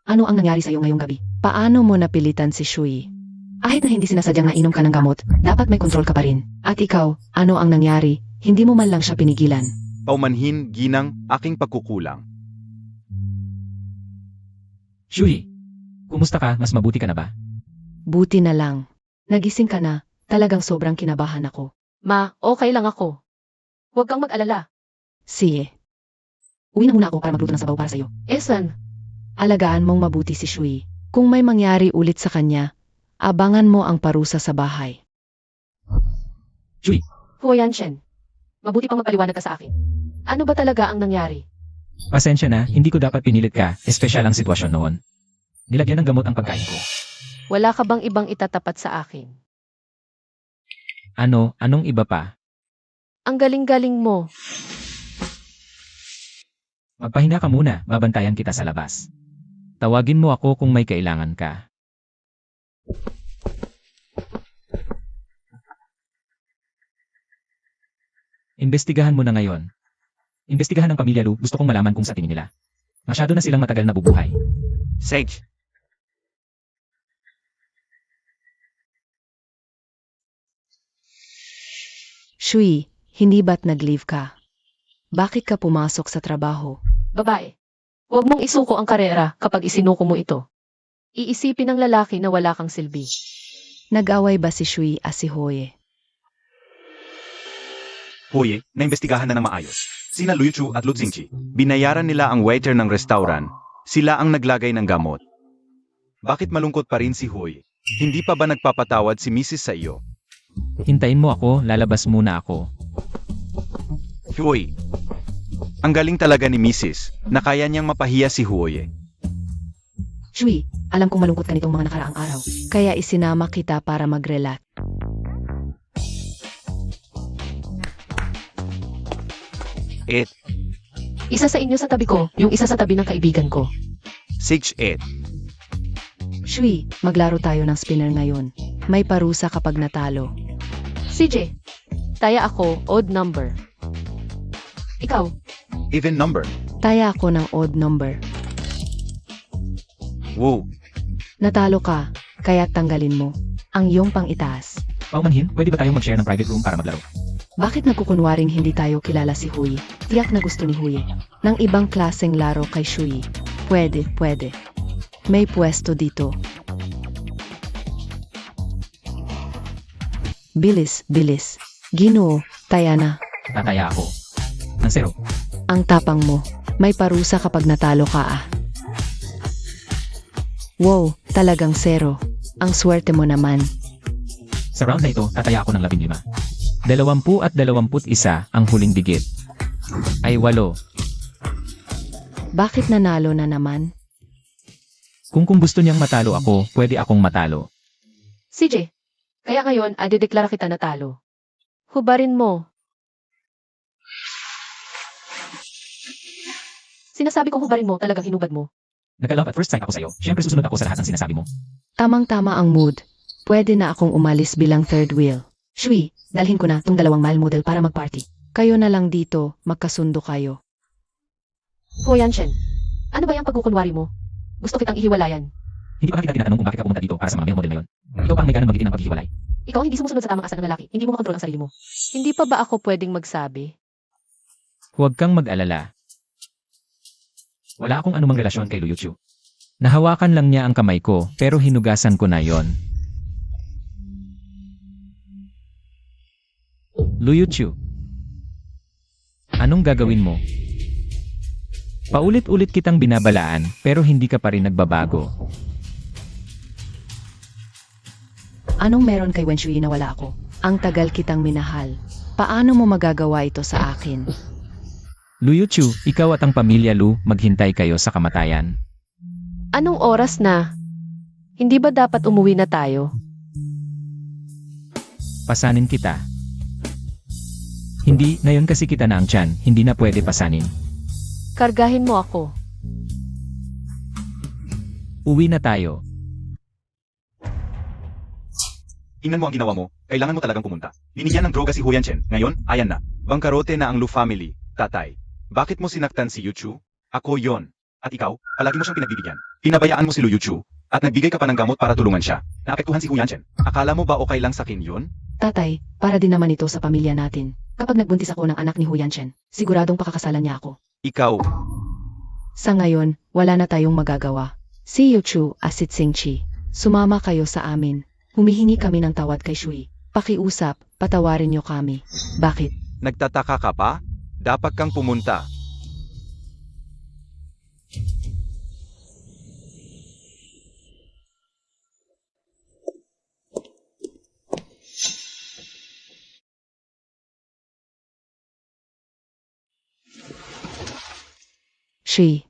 Ano ang nangyari sa iyo ngayong gabi? Paano mo napilitan si Shui? Kahit na hindi sinasadyang nainom ka ng gamot, dapat may kontrol ka pa rin. At ikaw, ano ang nangyari? Hindi mo man lang siya pinigilan. Paumanhin, ginang, aking pagkukulang. Shui, kumusta ka? Mas mabuti ka na ba? Buti na lang. Nagising ka na. Talagang sobrang kinabahan ako. Ma, okay lang ako. Huwag kang mag-alala. Sige. Uwi na muna ako para magluto ng sabaw para sa'yo. Esan, Alagaan mong mabuti si Shui. Kung may mangyari ulit sa kanya, abangan mo ang parusa sa bahay. Shui, Huyanchen. Mabuti pang magpaliwanag ka sa akin. Ano ba talaga ang nangyari? pasensya na, hindi ko dapat pinilit ka, espesyal ang sitwasyon noon. Nilagyan ng gamot ang pagkain ko. Wala ka bang ibang itatapat sa akin? Ano, anong iba pa? Ang galing-galing mo. Magpahinga ka muna, babantayan kita sa labas. Tawagin mo ako kung may kailangan ka. Imbestigahan mo na ngayon. Imbestigahan ng pamilya Lu, gusto kong malaman kung sa tingin nila. Masyado na silang matagal na bubuhay. Sage, Shui, hindi ba't nag-leave ka? Bakit ka pumasok sa trabaho? Babae. Huwag mong isuko ang karera kapag isinuko mo ito. Iisipin ng lalaki na wala kang silbi. Nag-away ba si Shui at si Hoye? Hoye, naimbestigahan na ng maayos. Sina Liu Chu at Lu Xingqi. Binayaran nila ang waiter ng restaurant. Sila ang naglagay ng gamot. Bakit malungkot pa rin si Hoye? Hindi pa ba nagpapatawad si Mrs. sa iyo? Hintayin mo ako, lalabas muna ako. Hoye, ang galing talaga ni Mrs. na kaya niyang mapahiya si Hoye. Shui, Alam kong malungkot ka nitong mga nakaraang araw. Kaya isinama kita para mag-relax. It. Isa sa inyo sa tabi ko, yung isa sa tabi ng kaibigan ko. 6-8. Shui, maglaro tayo ng spinner ngayon. May parusa kapag natalo. CJ, taya ako, odd number. Ikaw, Even number. Taya ako ng odd number. Woo. Natalo ka, kaya tanggalin mo ang iyong pang-itaas. Paumanhin, pwede ba tayong mag-share ng private room para maglaro? Bakit nagkukunwaring hindi tayo kilala si Hui? Tiyak na gusto ni Hui ng ibang klaseng laro kay Shui. Pwede. May pwesto dito. Bilis. Ginoo, taya na. Tataya ako. Ng 0. Ang tapang mo. May parusa kapag natalo ka ah. Wow, talagang 0. Ang swerte mo naman. Sa round na ito, tataya ako ng 15. 20 at 21 ang huling digit. Ay 8. Bakit nanalo na naman? Kung gusto niyang matalo ako, pwede akong matalo. CJ, kaya ngayon, adideklara kita natalo. Hubarin mo. Sinasabi kong hubarin mo, talagang hinubad mo. Nagka-love at first sight ako sa'yo. Siyempre susunod ako sa lahat ng sinasabi mo. Tamang-tama ang mood. Pwede na akong umalis bilang third wheel. Shui, dalhin ko na tong 2 mile model para mag-party. Kayo na lang dito, magkasundo kayo. Huyan Shen, ano ba yung pagkukunwari mo? Gusto kitang ihiwalayan. Hindi pa kita tinatanong kung bakit ka pumunta dito para sa mga male model na yun. Ikaw pa ang may ganang magiging ng paghihiwalay. Ikaw ang hindi sumusunod sa tamang asal ng lalaki. Hindi mo makontrol ang sarili mo. Hindi pa ba ako pwedeng magsabi? Huwag kang mag-alala. Wala akong anumang relasyon kay Liu Yu. Nahawakan lang niya ang kamay ko, pero hinugasan ko na yon. Liu Yu. Anong gagawin mo? Paulit-ulit kitang binabalaan, pero hindi ka pa rin nagbabago. Anong meron kay Wen Shui na wala ako? Ang tagal kitang minahal. Paano mo magagawa ito sa akin? Liu Yu, ikaw at ang pamilya Lu, maghintay kayo sa kamatayan. Anong oras na? Hindi ba dapat umuwi na tayo? Pasanin kita. Hindi, ngayon kasi kita na ang tiyan, hindi na pwede pasanin. Kargahin mo ako. Uwi na tayo. Tingnan mo ang ginawa mo. Kailangan mo talagang pumunta. Binigyan ng droga si Huyan Chen. Ngayon, ayan na. Bangkarote na ang Lu family. Tatay. Bakit mo sinaktan si Yu Chu? Ako yon. At ikaw, palagi mo siyang pinagbibigyan. Pinabayaan mo si Liu Yu at nagbigay ka pa ng gamot para tulungan siya. Naapektuhan si Huyan Chen. Akala mo ba okay lang sa akin yun? Tatay, para din naman ito sa pamilya natin. Kapag nagbuntis ako ng anak ni Huyan Chen, siguradong pakakasalan niya ako. Ikaw. Sa ngayon, wala na tayong magagawa. Si Yu Chu at si Tsing Chi, sumama kayo sa amin. Humihingi kami ng tawad kay Shui. Pakiusap, patawarin niyo kami. Bakit? Nagtataka ka pa? Dapat kang pumunta. Shui.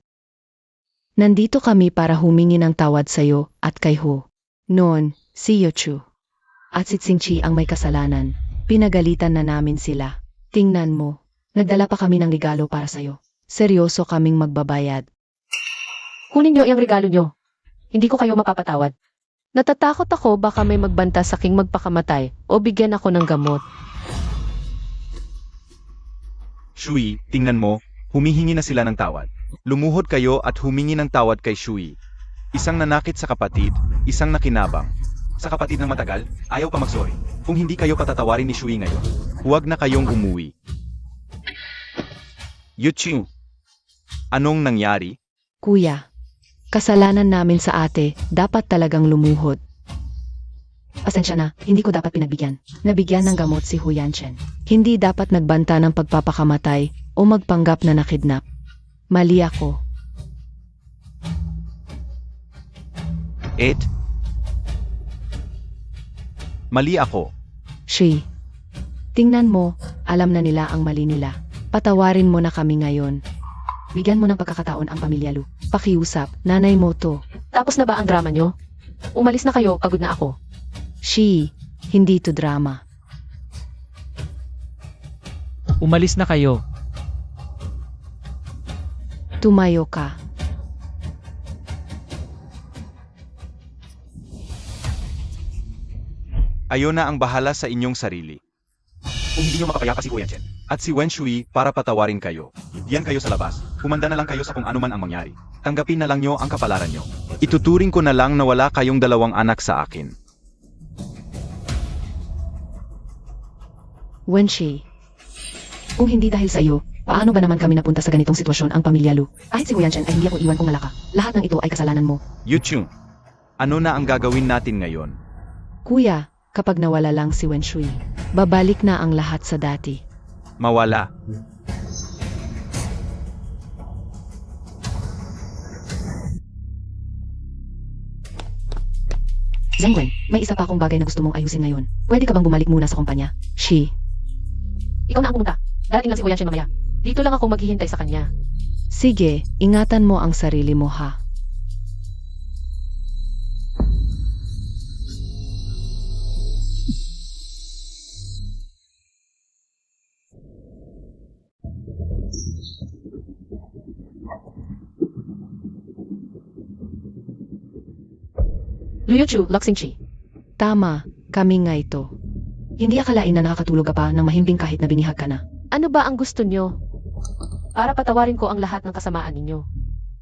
Nandito kami para humingi ng tawad sa'yo at kay Hu. Noon, si Yu Chu at si Tsing Chi ang may kasalanan. Pinagalitan na namin sila. Tingnan mo, nagdala pa kami ng regalo para sa'yo. Seryoso kaming magbabayad. Kunin niyo yung regalo niyo. Hindi ko kayo mapapatawad. Natatakot ako baka may magbanta sa aking magpakamatay o bigyan ako ng gamot. Shui, tingnan mo, humihingi na sila ng tawad. Lumuhod kayo at humingi ng tawad kay Shui. Isang nanakit sa kapatid, isang nakinabang. Sa kapatid ng matagal, ayaw pa mag-sorry. Kung hindi kayo patatawarin ni Shui ngayon, huwag na kayong umuwi. Yu Chu, anong nangyari? Kuya, kasalanan namin sa ate, dapat talagang lumuhod. Pasensya na, hindi ko dapat pinagbigyan. Nabigyan ng gamot si Huyan Chen. Hindi dapat nagbanta ng pagpapakamatay o magpanggap na nakidnap. Mali ako. Mali ako. Shui, tingnan mo, alam na nila ang mali nila. Patawarin mo na kami ngayon. Bigyan mo ng pagkakataon ang pamilya Lu. Pakiusap, nanay mo to. Tapos na ba ang drama nyo? Umalis na kayo, pagod na ako. She, hindi to drama. Umalis na kayo. Tumayo ka. Ayon na ang bahala sa inyong sarili. Kung hindi nyo mapapayapa si Kuya Chen. At si Wen Shui para patawarin kayo. Diyan kayo sa labas. Humanda na lang kayo sa kung anuman ang mangyari. Tanggapin na lang nyo ang kapalaran nyo. Ituturing ko na lang na wala kayong dalawang anak sa akin. Wenshi, Kung hindi dahil sa iyo, paano ba naman kami napunta sa ganitong sitwasyon ang pamilya Lu? Kahit si Huyan Chen ay hindi ako iwan kung malaka. Lahat ng ito ay kasalanan mo. Yuchung, ano na ang gagawin natin ngayon? kuya, kapag nawala lang si Wenshui, babalik na ang lahat sa dati. Mawala. Zhengwen, may isa pa akong bagay na gusto mong ayusin ngayon. Pwede ka bang bumalik muna sa kumpanya? She, Ikaw na ang pumunta. Darating lang si Huyan Chen mamaya. Dito lang ako maghihintay sa kanya. sige, ingatan mo ang sarili mo ha. Luyuchu, Luxingchi. Tama, kami nga ito. Hindi akalain na nakakatulog ka pa ng mahimbing kahit na binihag ka na. Ano ba ang gusto nyo? Para patawarin ko ang lahat ng kasamaan ninyo.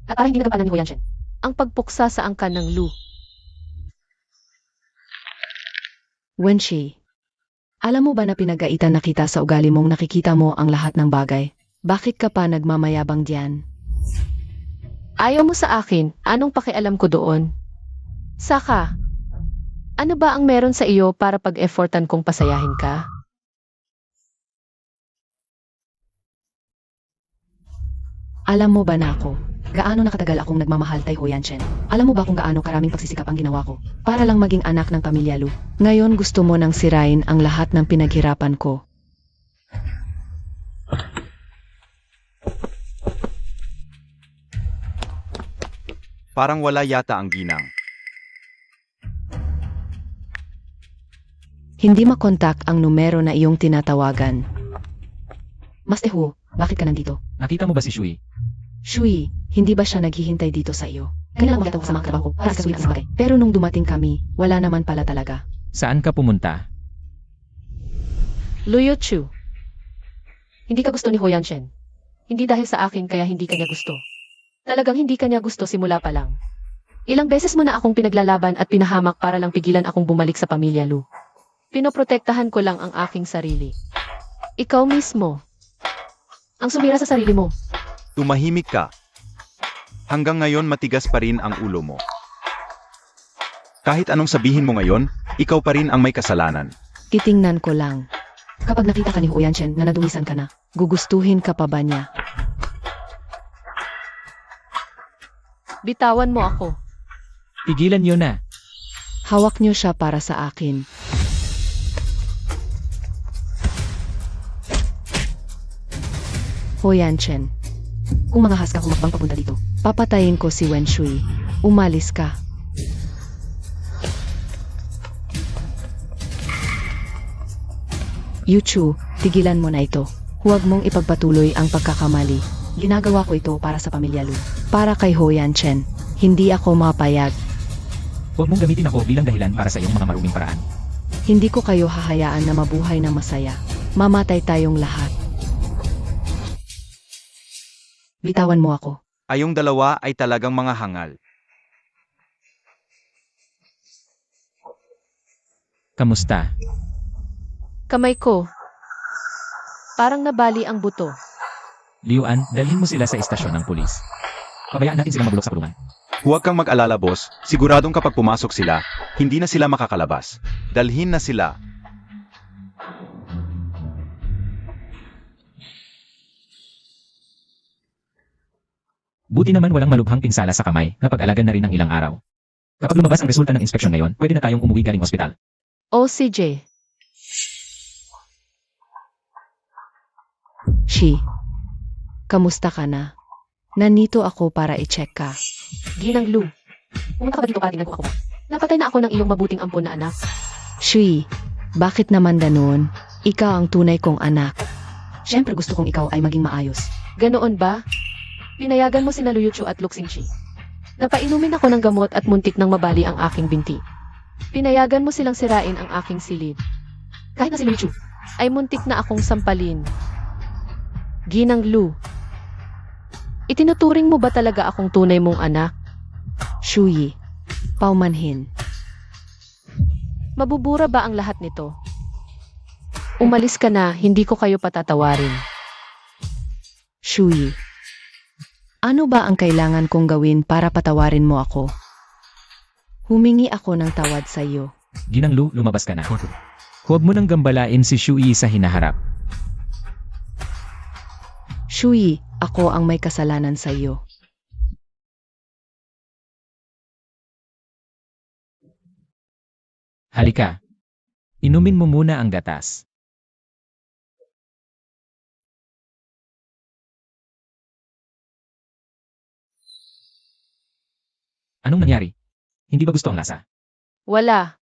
At para hindi nagampanan ni Huyan Chen. Ang pagpuksa sa angkan ng Lu. Wenshi, alam mo ba na pinagaitan na kita sa ugali mong nakikita mo ang lahat ng bagay? Bakit ka pa nagmamayabang diyan? Ayaw mo sa akin, anong pakialam ko doon? Saka, ano ba ang meron sa iyo para pag-effortan kong pasayahin ka? Alam mo ba na ako, gaano nakatagal akong nagmamahal kay Huyan Chen? Alam mo ba kung gaano karaming pagsisikap ang ginawa ko para lang maging anak ng pamilya Lu? Ngayon gusto mo nang sirain ang lahat ng pinaghirapan ko. Parang wala yata ang ginang. Hindi makontak ang numero na iyong tinatawagan. Master Hu, bakit ka nandito? Nakita mo ba si Shui? Shui, hindi ba siya naghihintay dito sa iyo? Kanina lang magkatong sa mga trabaho ko para sa sulit ang bagay. Pero nung dumating kami, wala naman pala talaga. Saan ka pumunta? Luyuchu. Hindi ka gusto ni Huyan Chen. Hindi dahil sa akin kaya hindi kanya gusto. Talagang hindi kanya gusto simula pa lang. Ilang beses mo na akong pinaglalaban at pinahamak para lang pigilan akong bumalik sa pamilya Lu. Pinoprotektahan ko lang ang aking sarili. Ikaw mismo. Ang sumira sa sarili mo. Tumahimik ka. Hanggang ngayon matigas pa rin ang ulo mo. Kahit anong sabihin mo ngayon, ikaw pa rin ang may kasalanan. Titingnan ko lang. Kapag nakita ka ni Huyan Chen na nadumisan ka na, Gugustuhin ka pa ba niya? bitawan mo ako. Tigilan niyo na. Hawak niyo siya para sa akin. Huyan Chen, Kung mangahas ka humakbang papunta dito, papatayin ko si Wenshui. Umalis ka. Yuchu, tigilan mo na ito. Huwag mong ipagpatuloy ang pagkakamali. ginagawa ko ito para sa pamilya Lu. Para kay Huyan Chen, hindi ako mapayag. Huwag mong gamitin ako bilang dahilan para sa iyong mga maruming paraan. Hindi ko kayo hahayaan na mabuhay ng masaya. Mamatay tayong lahat. Bitawan mo ako. Ayong dalawa ay talagang mga hangal. Kamusta? Kamay ko. Parang nabali ang buto. Liuan, dalhin mo sila sa istasyon ng pulis. Pabayaan natin silang mabulok sa kulungan. Huwag kang mag-alala, boss. Siguradong kapag pumasok sila, hindi na sila makakalabas. Dalhin na sila. Buti naman walang malubhang pinsala sa kamay na pag-alaga na rin ng ilang araw. Kapag lumabas ang resulta ng inspeksyon ngayon, pwede na tayong umuwi galing ospital. OCJ. Shi, kamusta ka na? Nandito ako para i-check ka. Ginang Lu. Pumunta ka ba dito para tingnan ko ako ba? Napatay na ako ng iyong mabuting ampon na anak. Shui, bakit naman ganoon? Ikaw ang tunay kong anak. Siyempre gusto kong ikaw ay maging maayos. Ganoon ba? Pinayagan mo sina Luyuchu at Luxingchi. Napainumin ako ng gamot at muntik nang mabali ang aking binti. Pinayagan mo silang sirain ang aking silid. Kahit na si Luyuchu ay muntik na akong sampalin. Ginang Lu, itinuturing mo ba talaga akong tunay mong anak? Shui, paumanhin. Mabubura ba ang lahat nito? Umalis ka na, hindi ko kayo patatawarin. Shui, ano ba ang kailangan kong gawin para patawarin mo ako? Humingi ako ng tawad sa iyo. Ginang Lu, lumabas ka na. Huwag mo nang gambalain si Shui sa hinaharap. Shui, ako ang may kasalanan sa iyo. Halika. Inumin mo muna ang gatas. Anong nangyari? Hindi ba gusto ang lasa? Wala.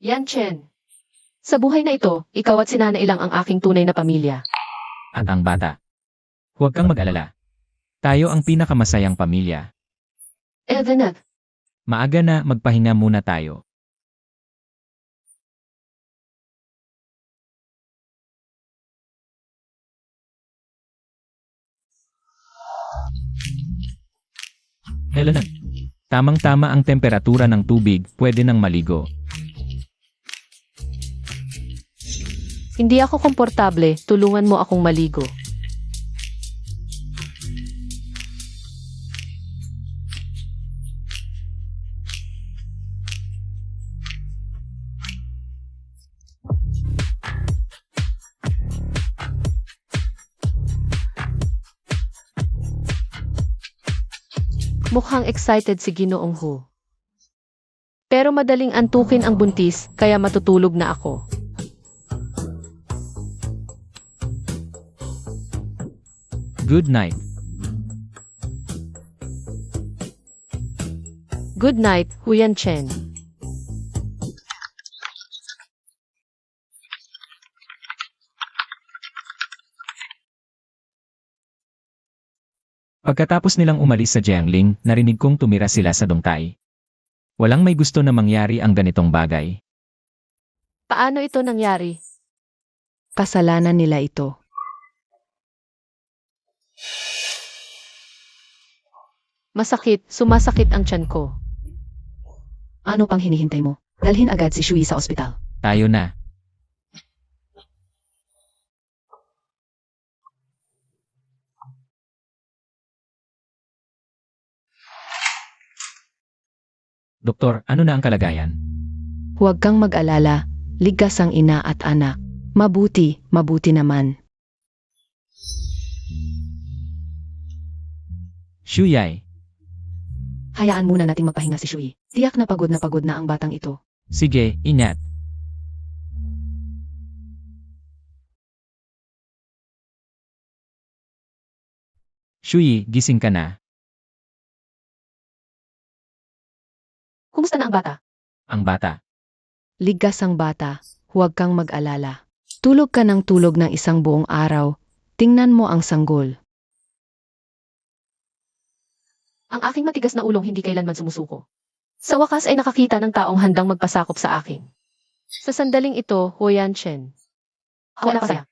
Yan, Chen. Sa buhay na ito, ikaw at si Nana ilang ang aking tunay na pamilya. At ang bata. Huwag kang mag-alala. Tayo ang pinakamasayang pamilya. Evanat, Maaga na, magpahinga muna tayo. Helena, tamang-tama ang temperatura ng tubig, pwede nang maligo. hindi ako komportable, tulungan mo akong maligo. Mukhang excited si Ginoong Hu. Pero madaling antukin ang buntis, kaya matutulog na ako. Good night. Good night, Huyan Chen. Pagkatapos nilang umalis sa Jiangling, narinig kong tumira sila sa Dongtai. Walang may gusto na mangyari ang ganitong bagay. Paano ito nangyari? Kasalanan nila ito. Masakit, sumasakit ang tiyan ko. Ano pang hinihintay mo? Dalhin agad si Shui sa ospital. Tayo na. Doktor, ano na ang kalagayan? Huwag kang mag-alala, ligtas ang ina at anak. Mabuti, mabuti naman. Shuyai, Hayaan muna nating magpahinga si Shui. Tiyak na pagod na ang batang ito. sige, ingat. Shui, gising ka na. Kumusta na ang bata? Ang bata. Ligtas ang bata, huwag kang mag-alala. Tulog ka ng tulog ng isang buong araw. Tingnan mo ang sanggol. Ang aking matigas na ulong hindi kailanman sumusuko. Sa wakas ay nakakita ng taong handang magpasakop sa akin. Sa sandaling ito, Huyan Chen. Wala pa saya.